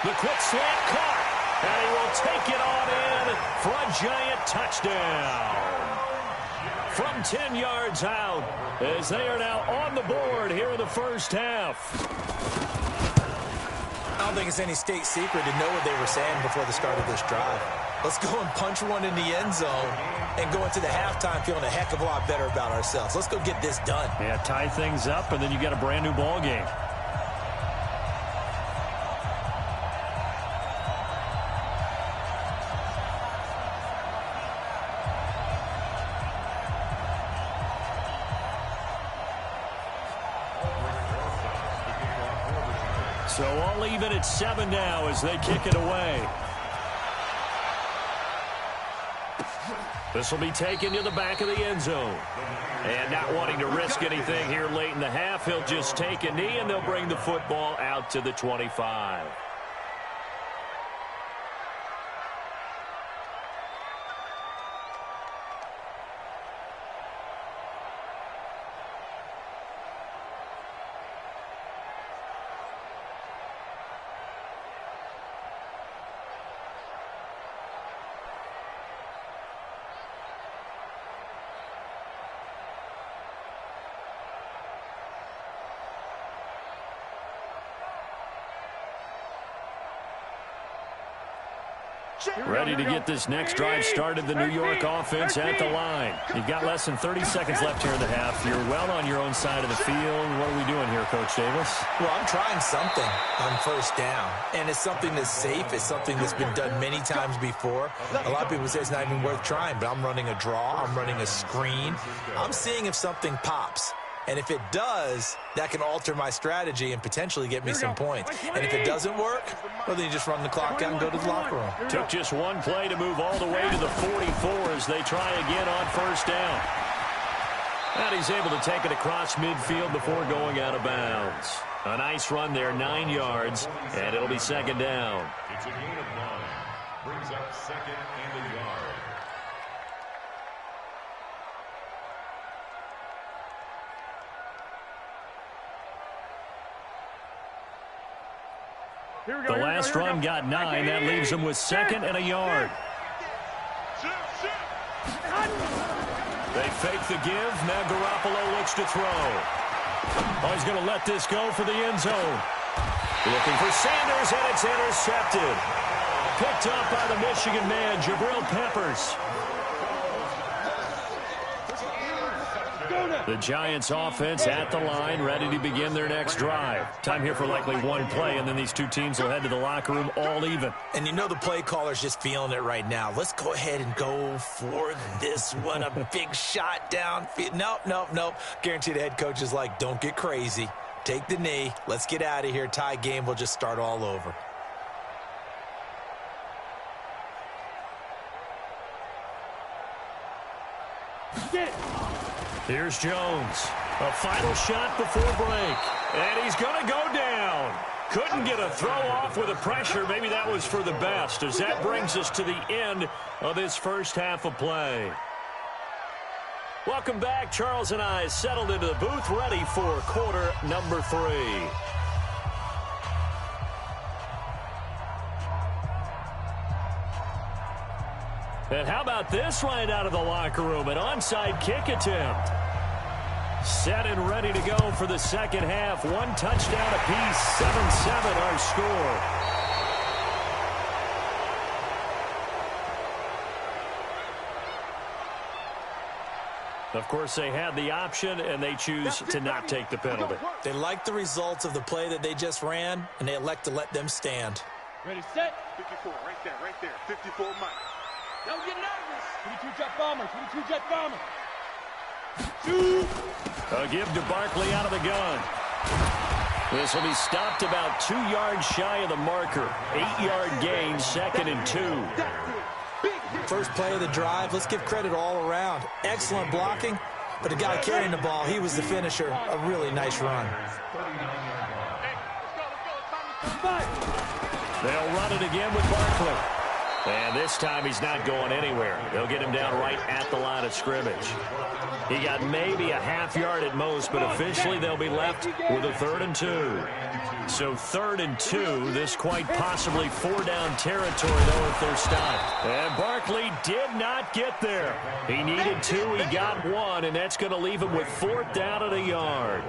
The quick slant caught. And he will take it on in for a Giant touchdown. From 10 yards out, as they are now on the board here in the first half. I don't think it's any state secret to know what they were saying before the start of this drive. Let's go and punch one in the end zone and go into the halftime feeling a heck of a lot better about ourselves. Let's go get this done. Yeah, tie things up, and then you get a brand new ball game. So all even at 7 now as they kick it away. This will be taken to the back of the end zone. And not wanting to risk anything here late in the half, he'll just take a knee, and they'll bring the football out to the 25. Ready to get this next drive started, the New York offense at the line. You've got less than 30 seconds left here in the half. You're well on your own side of the field. What are we doing here, Coach Davis? Well, I'm trying something on first down, and it's something that's safe. It's something that's been done many times before. A lot of people say it's not even worth trying, but I'm running a draw. I'm running a screen. I'm seeing if something pops. And if it does, that can alter my strategy and potentially get me some points. And if it doesn't work, well, then you just run the clock out and go to the locker room. Took just one play to move all the way to the 44 as they try again on first down. And he's able to take it across midfield before going out of bounds. A nice run there, 9 yards, and it'll be second down. It's a gain of 9. Brings up second and a yard. The last run got 9. That leaves him with second and a yard. They fake the give. Now Garoppolo looks to throw. Oh, he's going to let this go for the end zone. Looking for Sanders, and it's intercepted. Picked up by the Michigan man, Jabril Peppers. The Giants offense at the line, ready to begin their next drive. Time here for likely one play, and then these two teams will head to the locker room all even. And you know the play caller's just feeling it right now. Let's go ahead and go for this one. A big shot down. Nope. Guarantee the head coach is like, don't get crazy. Take the knee. Let's get out of here. Tie game. We'll just start all over. Get it. Here's Jones. A final shot before break. And he's going to go down. Couldn't get a throw off with the pressure. Maybe that was for the best, as that brings us to the end of this first half of play. Welcome back. Charles and I settled into the booth, ready for quarter number 3. And how about this right out of the locker room? An onside kick attempt. Set and ready to go for the second half. One touchdown apiece. 7-7 our score. Of course, they had the option, and they choose to not take the penalty. They like the results of the play that they just ran, and they elect to let them stand. Ready, set. 54, right there. 54 Mike. Don't get nervous. 22 jet bomber, 22 jet bomber. Shoot. A give to Barkley out of the gun. This will be stopped about 2 yards shy of the marker. 8-yard gain, 2nd and 2. First play of the drive. Let's give credit all around. Excellent blocking, but the guy carrying the ball, he was the finisher. A really nice run. They'll run it again with Barkley. And this time he's not going anywhere. They'll get him down right at the line of scrimmage. He got maybe a half yard at most, but officially they'll be left with a 3rd and 2. So 3rd and 2, this quite possibly 4-down territory, though, if they're stopped. And Barkley did not get there. He needed 2, he got 1, and that's going to leave him with 4th down and a yard.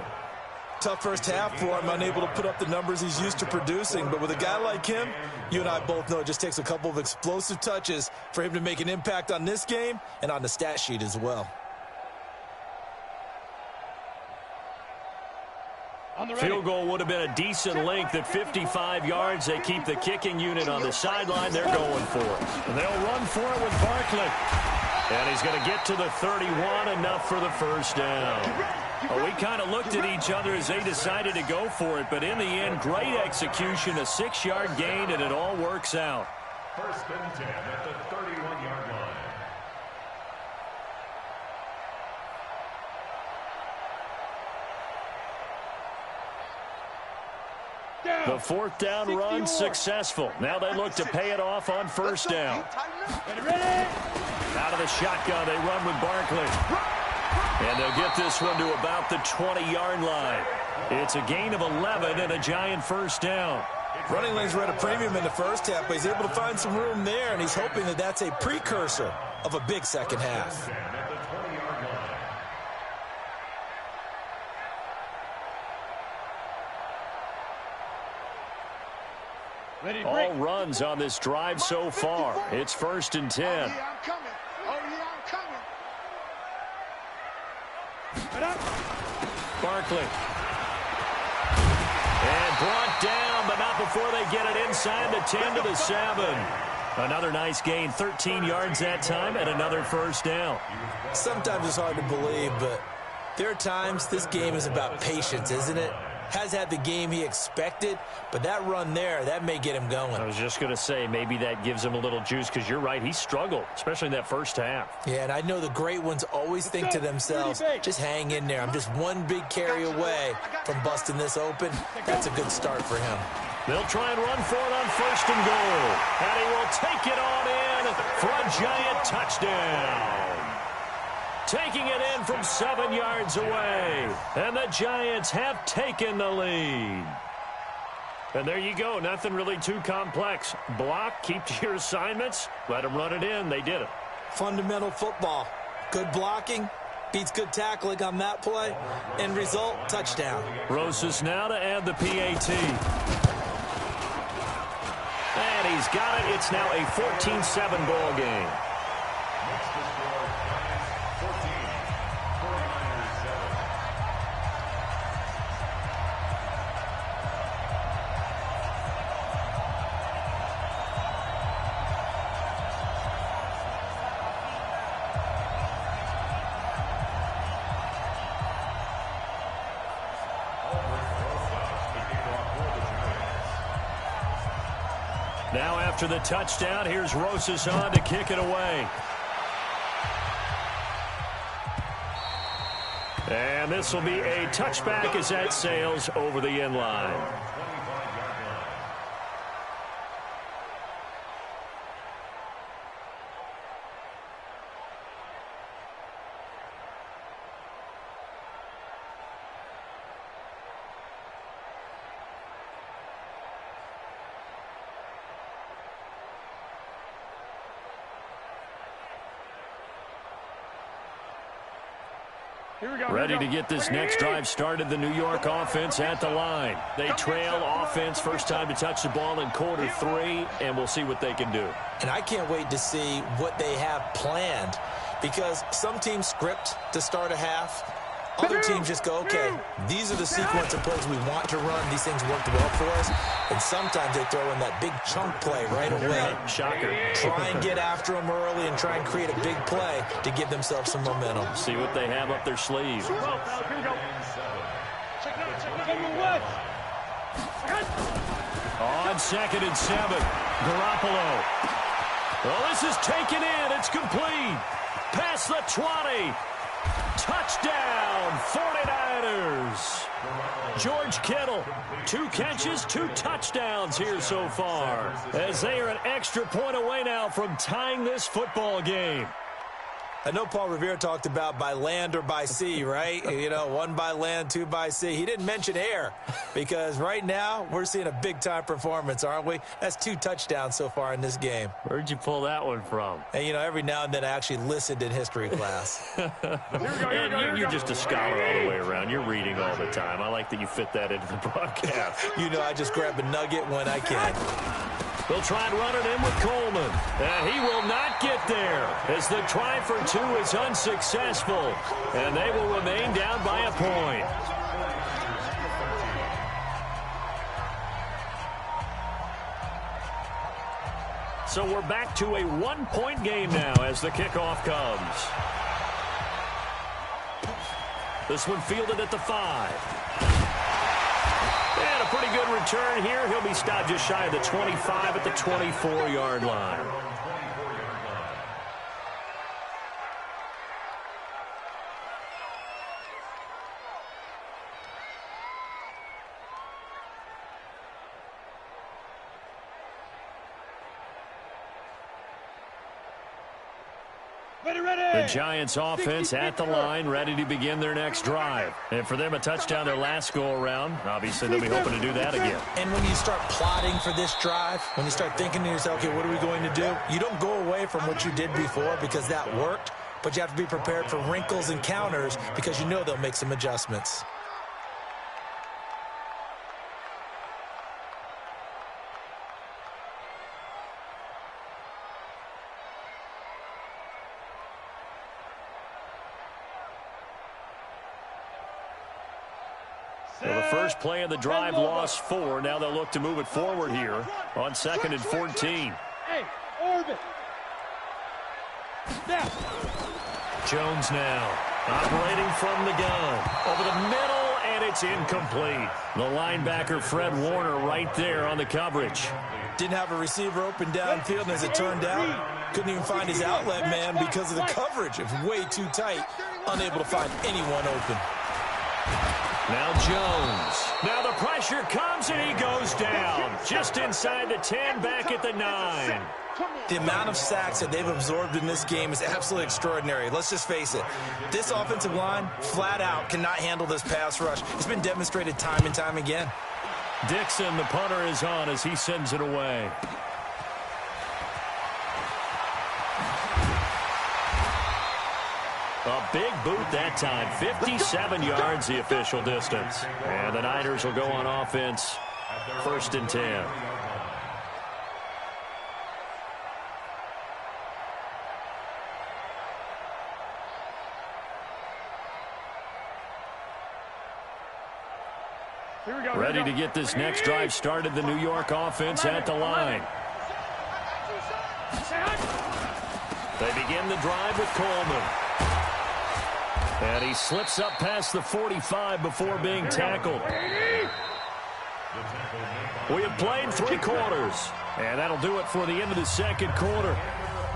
Tough first half for him, unable to put up the numbers he's used to producing. But with a guy like him, you and I both know it just takes a couple of explosive touches for him to make an impact on this game and on the stat sheet as well. Field goal would have been a decent length at 55 yards. They keep the kicking unit on the sideline. They're going for it. And they'll run for it with Barkley. And he's going to get to the 31, enough for the first down. Well, we kind of looked at each other as they decided to go for it, but in the end, great execution, a 6-yard gain, and it all works out. First and 10 at the 31-yard line. The fourth down run successful. Now they look to pay it off on first down. Out of the shotgun, they run with Barkley. And they'll get this one to about the 20-yard line. It's a gain of 11 and a giant first down. Running lanes were at a premium in the first half, but he's able to find some room there, and he's hoping that that's a precursor of a big second half. All runs on this drive so far. It's first and 10. Oh, yeah, I'm coming. Oh, yeah, I'm coming. Barkley. And brought down, but not before they get it inside the 10 to the 7. Another nice gain, 13 yards that time, and another first down. Sometimes it's hard to believe, but there are times this game is about patience, isn't it? Has had the game he expected, but that run there, that may get him going. I was just going to say, maybe that gives him a little juice, because you're right, he struggled, especially in that first half. Yeah, and I know the great ones always think to themselves, just hang in there. I'm just one big carry away from busting this open. That's a good start for him. They'll try and run for it on first and goal. And he will take it on in for a giant touchdown. Taking it in from 7 yards away. And the Giants have taken the lead. And there you go. Nothing really too complex. Block, keep to your assignments, let them run it in. They did it. Fundamental football. Good blocking beats good tackling on that play. End result, touchdown. Rosas now to add the PAT. And he's got it. It's now a 14-7 ball game. Now after the touchdown, here's Rosas on to kick it away. And this will be a touchback as that sails over the end line. Ready to get this next drive started, the New York offense at the line. They trail offense first time to touch the ball in quarter 3, and we'll see what they can do. And I can't wait to see what they have planned, because some teams script to start a half. Other teams just go, okay, these are the sequence of plays we want to run. These things worked well for us. And sometimes they throw in that big chunk play right away. Shocker. Try and get after them early and try and create a big play to give themselves some momentum. See what they have up their sleeve. On 2nd and 7, Garoppolo. Well, this is taken in. It's complete. Past the 20. Touchdown, 49ers. George Kittle, 2 catches, 2 touchdowns here so far, as they are an extra point away now from tying this football game. I know Paul Revere talked about by land or by sea, right? You know, 1 by land, 2 by sea. He didn't mention air, because right now we're seeing a big-time performance, aren't we? That's 2 touchdowns so far in this game. Where'd you pull that one from? And, you know, every now and then I actually listened in history class. You're just a scholar all the way around. You're reading all the time. I like that you fit that into the broadcast. You know, I just grab a nugget when I can. They'll try and run it in with Coleman. He will not get there, as the try for 2 is unsuccessful. And they will remain down by a point. So we're back to a 1-point game now as the kickoff comes. This one fielded at the 5. And a pretty good return here. He'll be stopped just shy of the 25 at the 24-yard line. The Giants offense at the line, ready to begin their next drive. And for them, a touchdown their last go-around. Obviously, they'll be hoping to do that again. And when you start plotting for this drive, when you start thinking to yourself, okay, what are we going to do? You don't go away from what you did before because that worked, but you have to be prepared for wrinkles and counters because you know they'll make some adjustments. Well, the first play of the drive lost 4. Now they'll look to move it forward here on 2nd and 14. Hey, orbit. Snap. Jones now operating from the gun. Over the middle, and it's incomplete. The linebacker, Fred Warner, right there on the coverage. Didn't have a receiver open downfield, and as it turned out, couldn't even find his outlet man because of the coverage. It was way too tight, unable to find anyone open. Now Jones. Now the pressure comes, and he goes down. Just inside the 10, back at the 9. The amount of sacks that they've absorbed in this game is absolutely extraordinary. Let's just face it. This offensive line, flat out, cannot handle this pass rush. It's been demonstrated time and time again. Dixon, the punter, is on as he sends it away. A big boot that time. 57 yards the official distance. And the Niners will go on offense. 1st and 10. Ready to get this next drive started. The New York offense at the line. They begin the drive with Coleman. And he slips up past the 45 before being tackled. We have played 3 quarters. And that'll do it for the end of the 2nd quarter.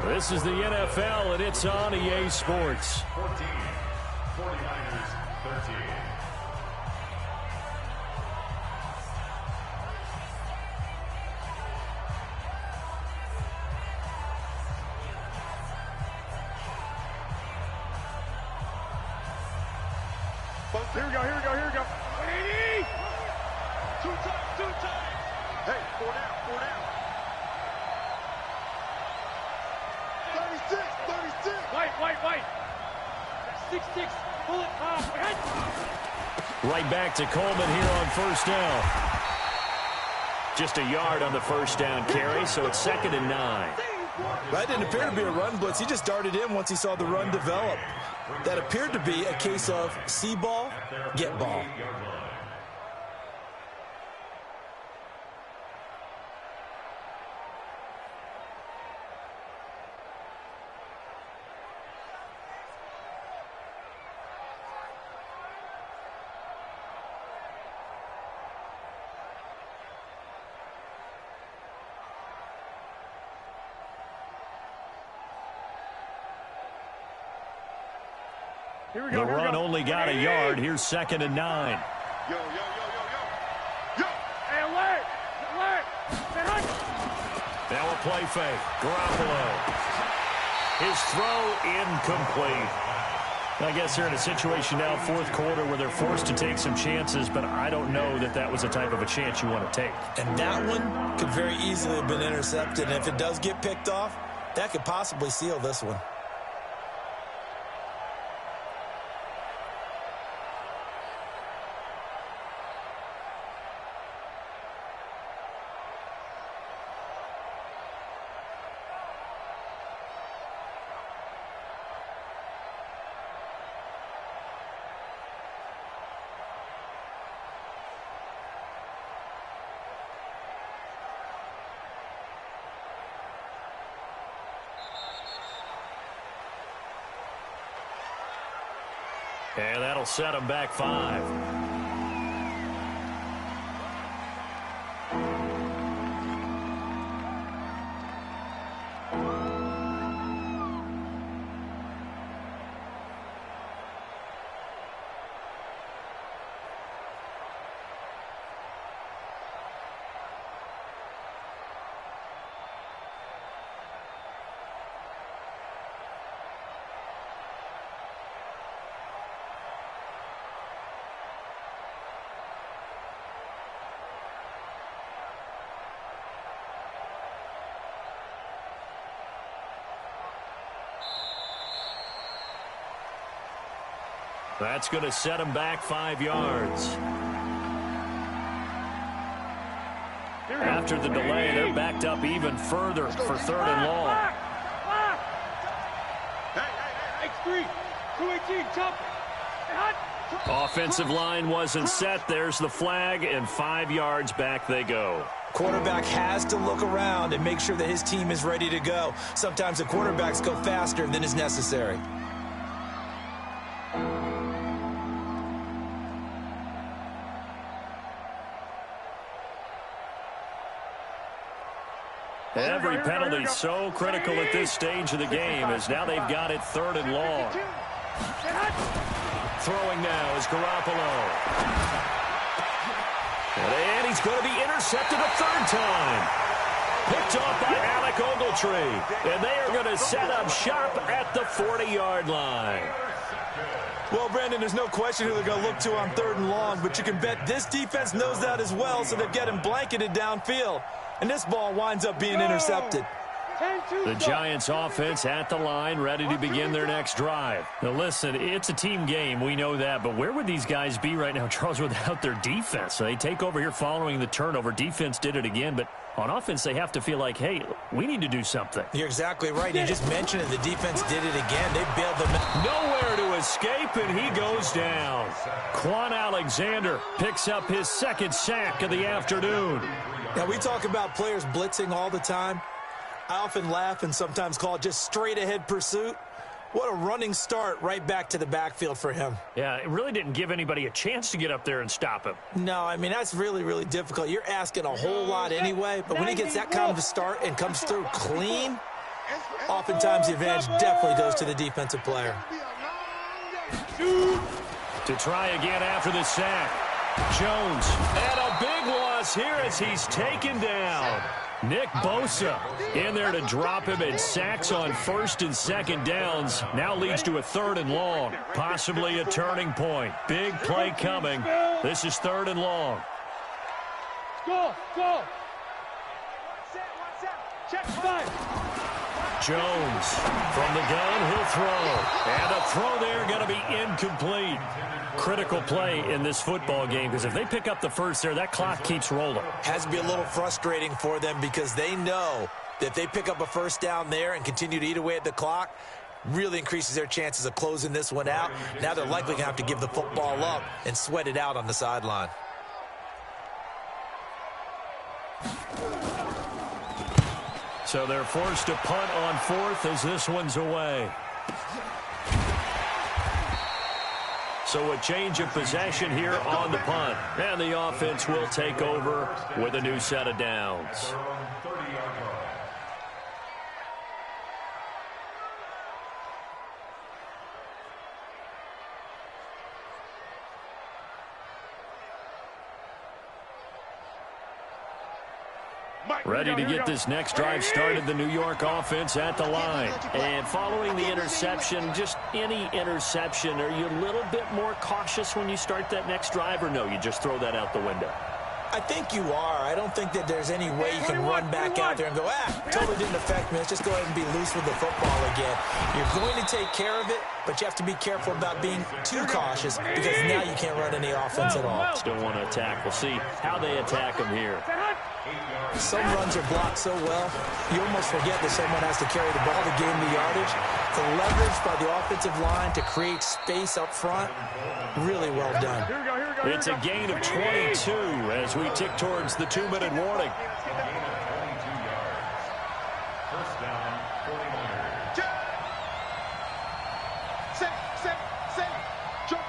This is the NFL, and it's on EA Sports. 14, 49ers 13. Here we go, here we go, here we go. 80! 2 times, 2 times. Hey, 4 down, 4 down. 36, 36. White. 6-6, pull it off. Right back to Coleman here on 1st down. Just a yard on the 1st down carry, so it's 2nd and 9. That didn't appear to be a run blitz. He just darted in once he saw the run develop. That appeared to be a case of see ball, get ball. The run only got a yard. Here's 2nd and 9. Yo. Hey, alert. Now a play fake. Garoppolo. His throw incomplete. I guess they're in a situation now, 4th quarter, where they're forced to take some chances, but I don't know that that was the type of a chance you want to take. And that one could very easily have been intercepted. And if it does get picked off, that could possibly seal this one. And that'll set them back 5. That's going to set them back 5 yards. After the delay, they're backed up even further for 3rd and long. X3, 218, jump. Offensive line wasn't set. There's the flag, and 5 yards back they go. Quarterback has to look around and make sure that his team is ready to go. Sometimes the quarterbacks go faster than is necessary. Every penalty so critical at this stage of the game as now they've got it 3rd and long. Throwing now is Garoppolo. And he's going to be intercepted a 3rd time. Picked off by Alec Ogletree. And they are going to set up shop at the 40-yard line. Well, Brandon, there's no question who they're going to look to on 3rd and long, but you can bet this defense knows that as well, so they're getting blanketed downfield. And this ball winds up being intercepted. The Giants offense at the line, ready to begin their next drive. Now listen, it's a team game, we know that, but where would these guys be right now, Charles, without their defense? So they take over here following the turnover. Defense did it again, but on offense they have to feel like, hey, we need to do something. You're exactly right. You just mentioned it. The defense did it again. They bailed them out. Nowhere to escape, and he goes down. Quan Alexander picks up his 2nd sack of the afternoon. Now, we talk about players blitzing all the time. I often laugh and sometimes call it just straight-ahead pursuit. What a running start right back to the backfield for him. Yeah, it really didn't give anybody a chance to get up there and stop him. No, I mean, that's really, really difficult. You're asking a whole lot anyway, but when he gets that kind of a start and comes through clean, oftentimes the advantage definitely goes to the defensive player. To try again after the sack. Jones, and a big loss here as he's taken down. Nick Bosa in there to drop him, and sacks on 1st and 2nd downs now leads to a 3rd and long, possibly a turning point. Big play coming. This is 3rd and long. Go. Check 5. Jones from the gun, he'll throw. And a throw there going to be incomplete. Critical play in this football game, because if they pick up the 1st there, that clock keeps rolling. Has to be a little frustrating for them because they know that if they pick up a 1st down there and continue to eat away at the clock, really increases their chances of closing this one out. Now they're likely going to have to give the football up and sweat it out on the sideline. So they're forced to punt on 4th as this one's away. So a change of possession here on the punt. And the offense will take over with a new set of downs. Ready to get this next drive started, the New York offense at the line. And following the interception, just any interception, are you a little bit more cautious when you start that next drive, or no, you just throw that out the window? I think you are. I don't think that there's any way you can run back out there and go, totally didn't affect me. Let's just go ahead and be loose with the football again. You're going to take care of it, but you have to be careful about being too cautious because now you can't run any offense at all. Still want to attack. We'll see how they attack them here. Some runs are blocked so well, you almost forget that someone has to carry the ball to gain the yardage. The leverage by the offensive line to create space up front, really well done. It's a gain of 22 as we tick towards the 2-minute warning. First down, 49. Set. Jump.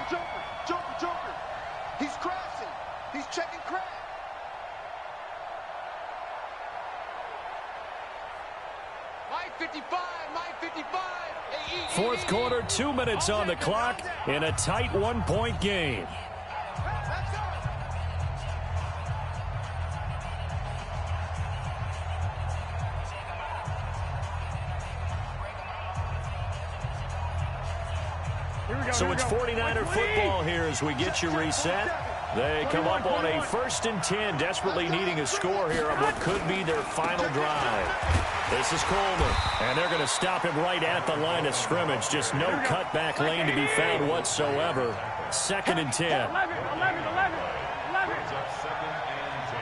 Fourth quarter, 2 minutes on the clock in a tight 1-point game. So it's 49er football here as we get you reset. They come up on a 1st and 10, desperately needing a score here on what could be their final drive. This is Coleman, and they're going to stop him right at the line of scrimmage. Just no cutback lane to be found whatsoever. 2nd and 10. 11. It's up 2nd and 10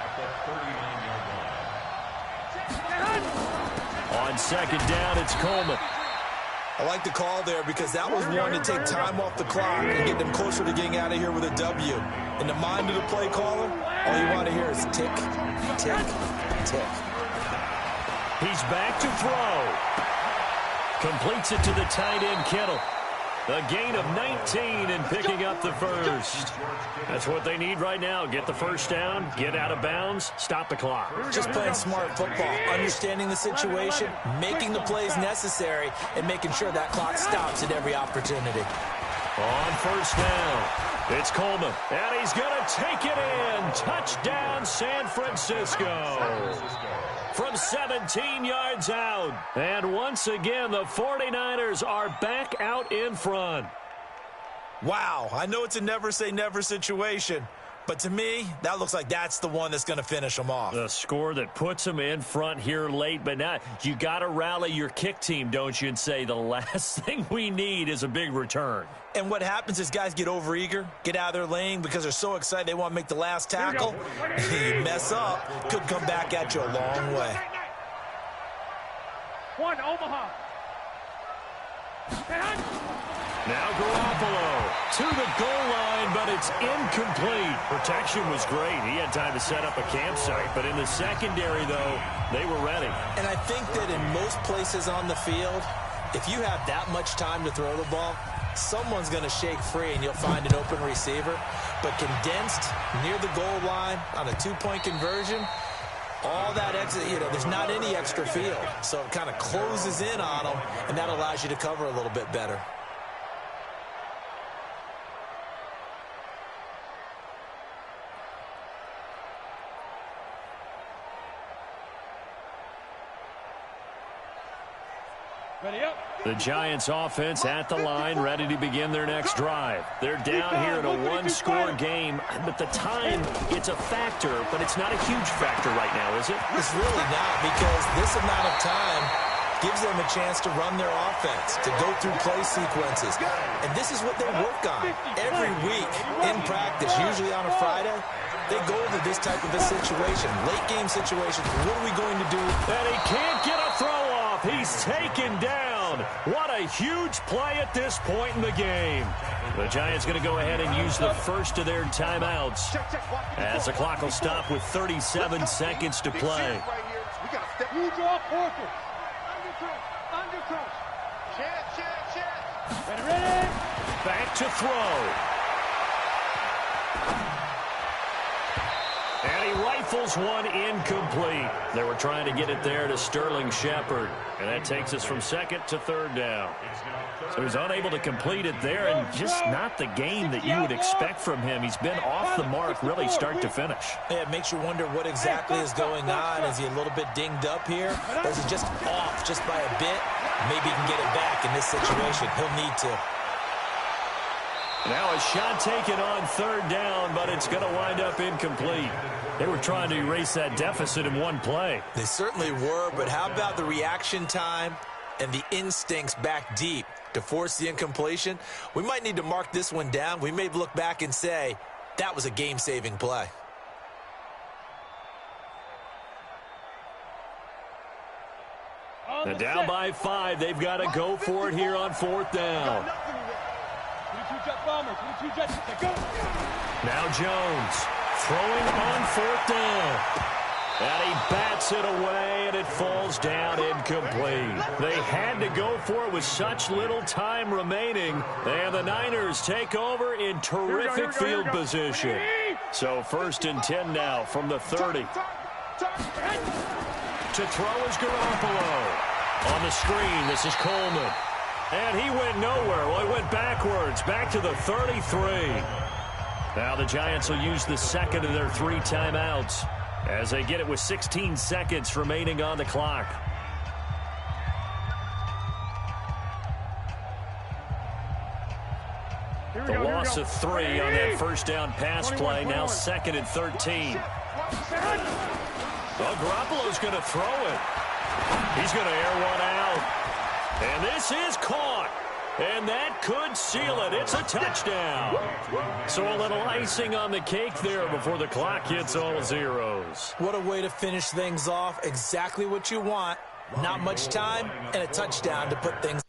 at the 39-yard line. On 2nd down, it's Coleman. I like the call there because that was one to take time off the clock and get them closer to getting out of here with a W. In the mind of the play caller, all you want to hear is tick, tick, tick. He's back to throw. Completes it to the tight end, Kittle. A gain of 19 and picking up the first. That's what they need right now. Get the first down, get out of bounds, stop the clock. Just playing smart football, understanding the situation, making the plays necessary, and making sure that clock stops at every opportunity. On 1st down, it's Coleman, and he's going to take it in. Touchdown, San Francisco. From 17 yards out. And once again, the 49ers are back out in front. Wow, I know it's a never-say-never situation, but to me, that looks like that's the one that's going to finish them off. The score that puts them in front here late, but now you got to rally your kick team, don't you, and say the last thing we need is a big return. And what happens is guys get overeager, get out of their lane because they're so excited they want to make the last tackle. You mess up, could come back at you a long way. One, Omaha. Now Garoppolo to the goal line, but it's incomplete. Protection was great. He had time to set up a campsite, but in the secondary, though, they were ready. And I think that in most places on the field, if you have that much time to throw the ball, someone's going to shake free and you'll find an open receiver. But condensed near the goal line on a 2-point conversion, all that extra, there's not any extra field. So it kind of closes in on them, and that allows you to cover a little bit better. Ready up. The Giants offense at the line, ready to begin their next drive. They're down here in a 1-score game, but the time, it's a factor, but it's not a huge factor right now, is it? It's really not, because this amount of time gives them a chance to run their offense, to go through play sequences. And this is what they work on every week in practice, usually on a Friday. They go to this type of a situation, late game situation. What are we going to do? And he can't get a throw off. He's taken down. What a huge play at this point in the game. The Giants going to go ahead and use the first of their timeouts as the clock will stop with 37 seconds to play. You draw Porter. Under crush. Check. Ready. Back to throw. And he rifles one incomplete. They were trying to get it there to Sterling Shepard. And that takes us from 2nd to 3rd down. So he's unable to complete it there, and just not the game that you would expect from him. He's been off the mark really start to finish. Yeah, it makes you wonder what exactly is going on. Is he a little bit dinged up here? Or is he just off just by a bit? Maybe he can get it back in this situation. He'll need to. Now a shot taken on 3rd down, but it's going to wind up incomplete. They were trying to erase that deficit in one play. They certainly were, but how about the reaction time and the instincts back deep to force the incompletion? We might need to mark this one down. We may look back and say, that was a game-saving play. They're down by 5. They've got to go for it here on 4th down. Now Jones throwing on 4th down. And he bats it away, and it falls down incomplete. They had to go for it with such little time remaining. And the Niners take over in terrific field position. So 1st and 10 now from the 30. To throw is Garoppolo. On the screen, this is Coleman. And he went nowhere. Well, he went backwards, back to the 33. Now the Giants will use the second of their 3 timeouts as they get it with 16 seconds remaining on the clock. The loss of 3 on that first down pass play. Now 2nd and 13. Well, Garoppolo's going to throw it. He's going to air one out. And this is caught. And that could seal it. It's a touchdown. So a little icing on the cake there before the clock hits all zeros. What a way to finish things off. Exactly what you want. Not much time and a touchdown to put things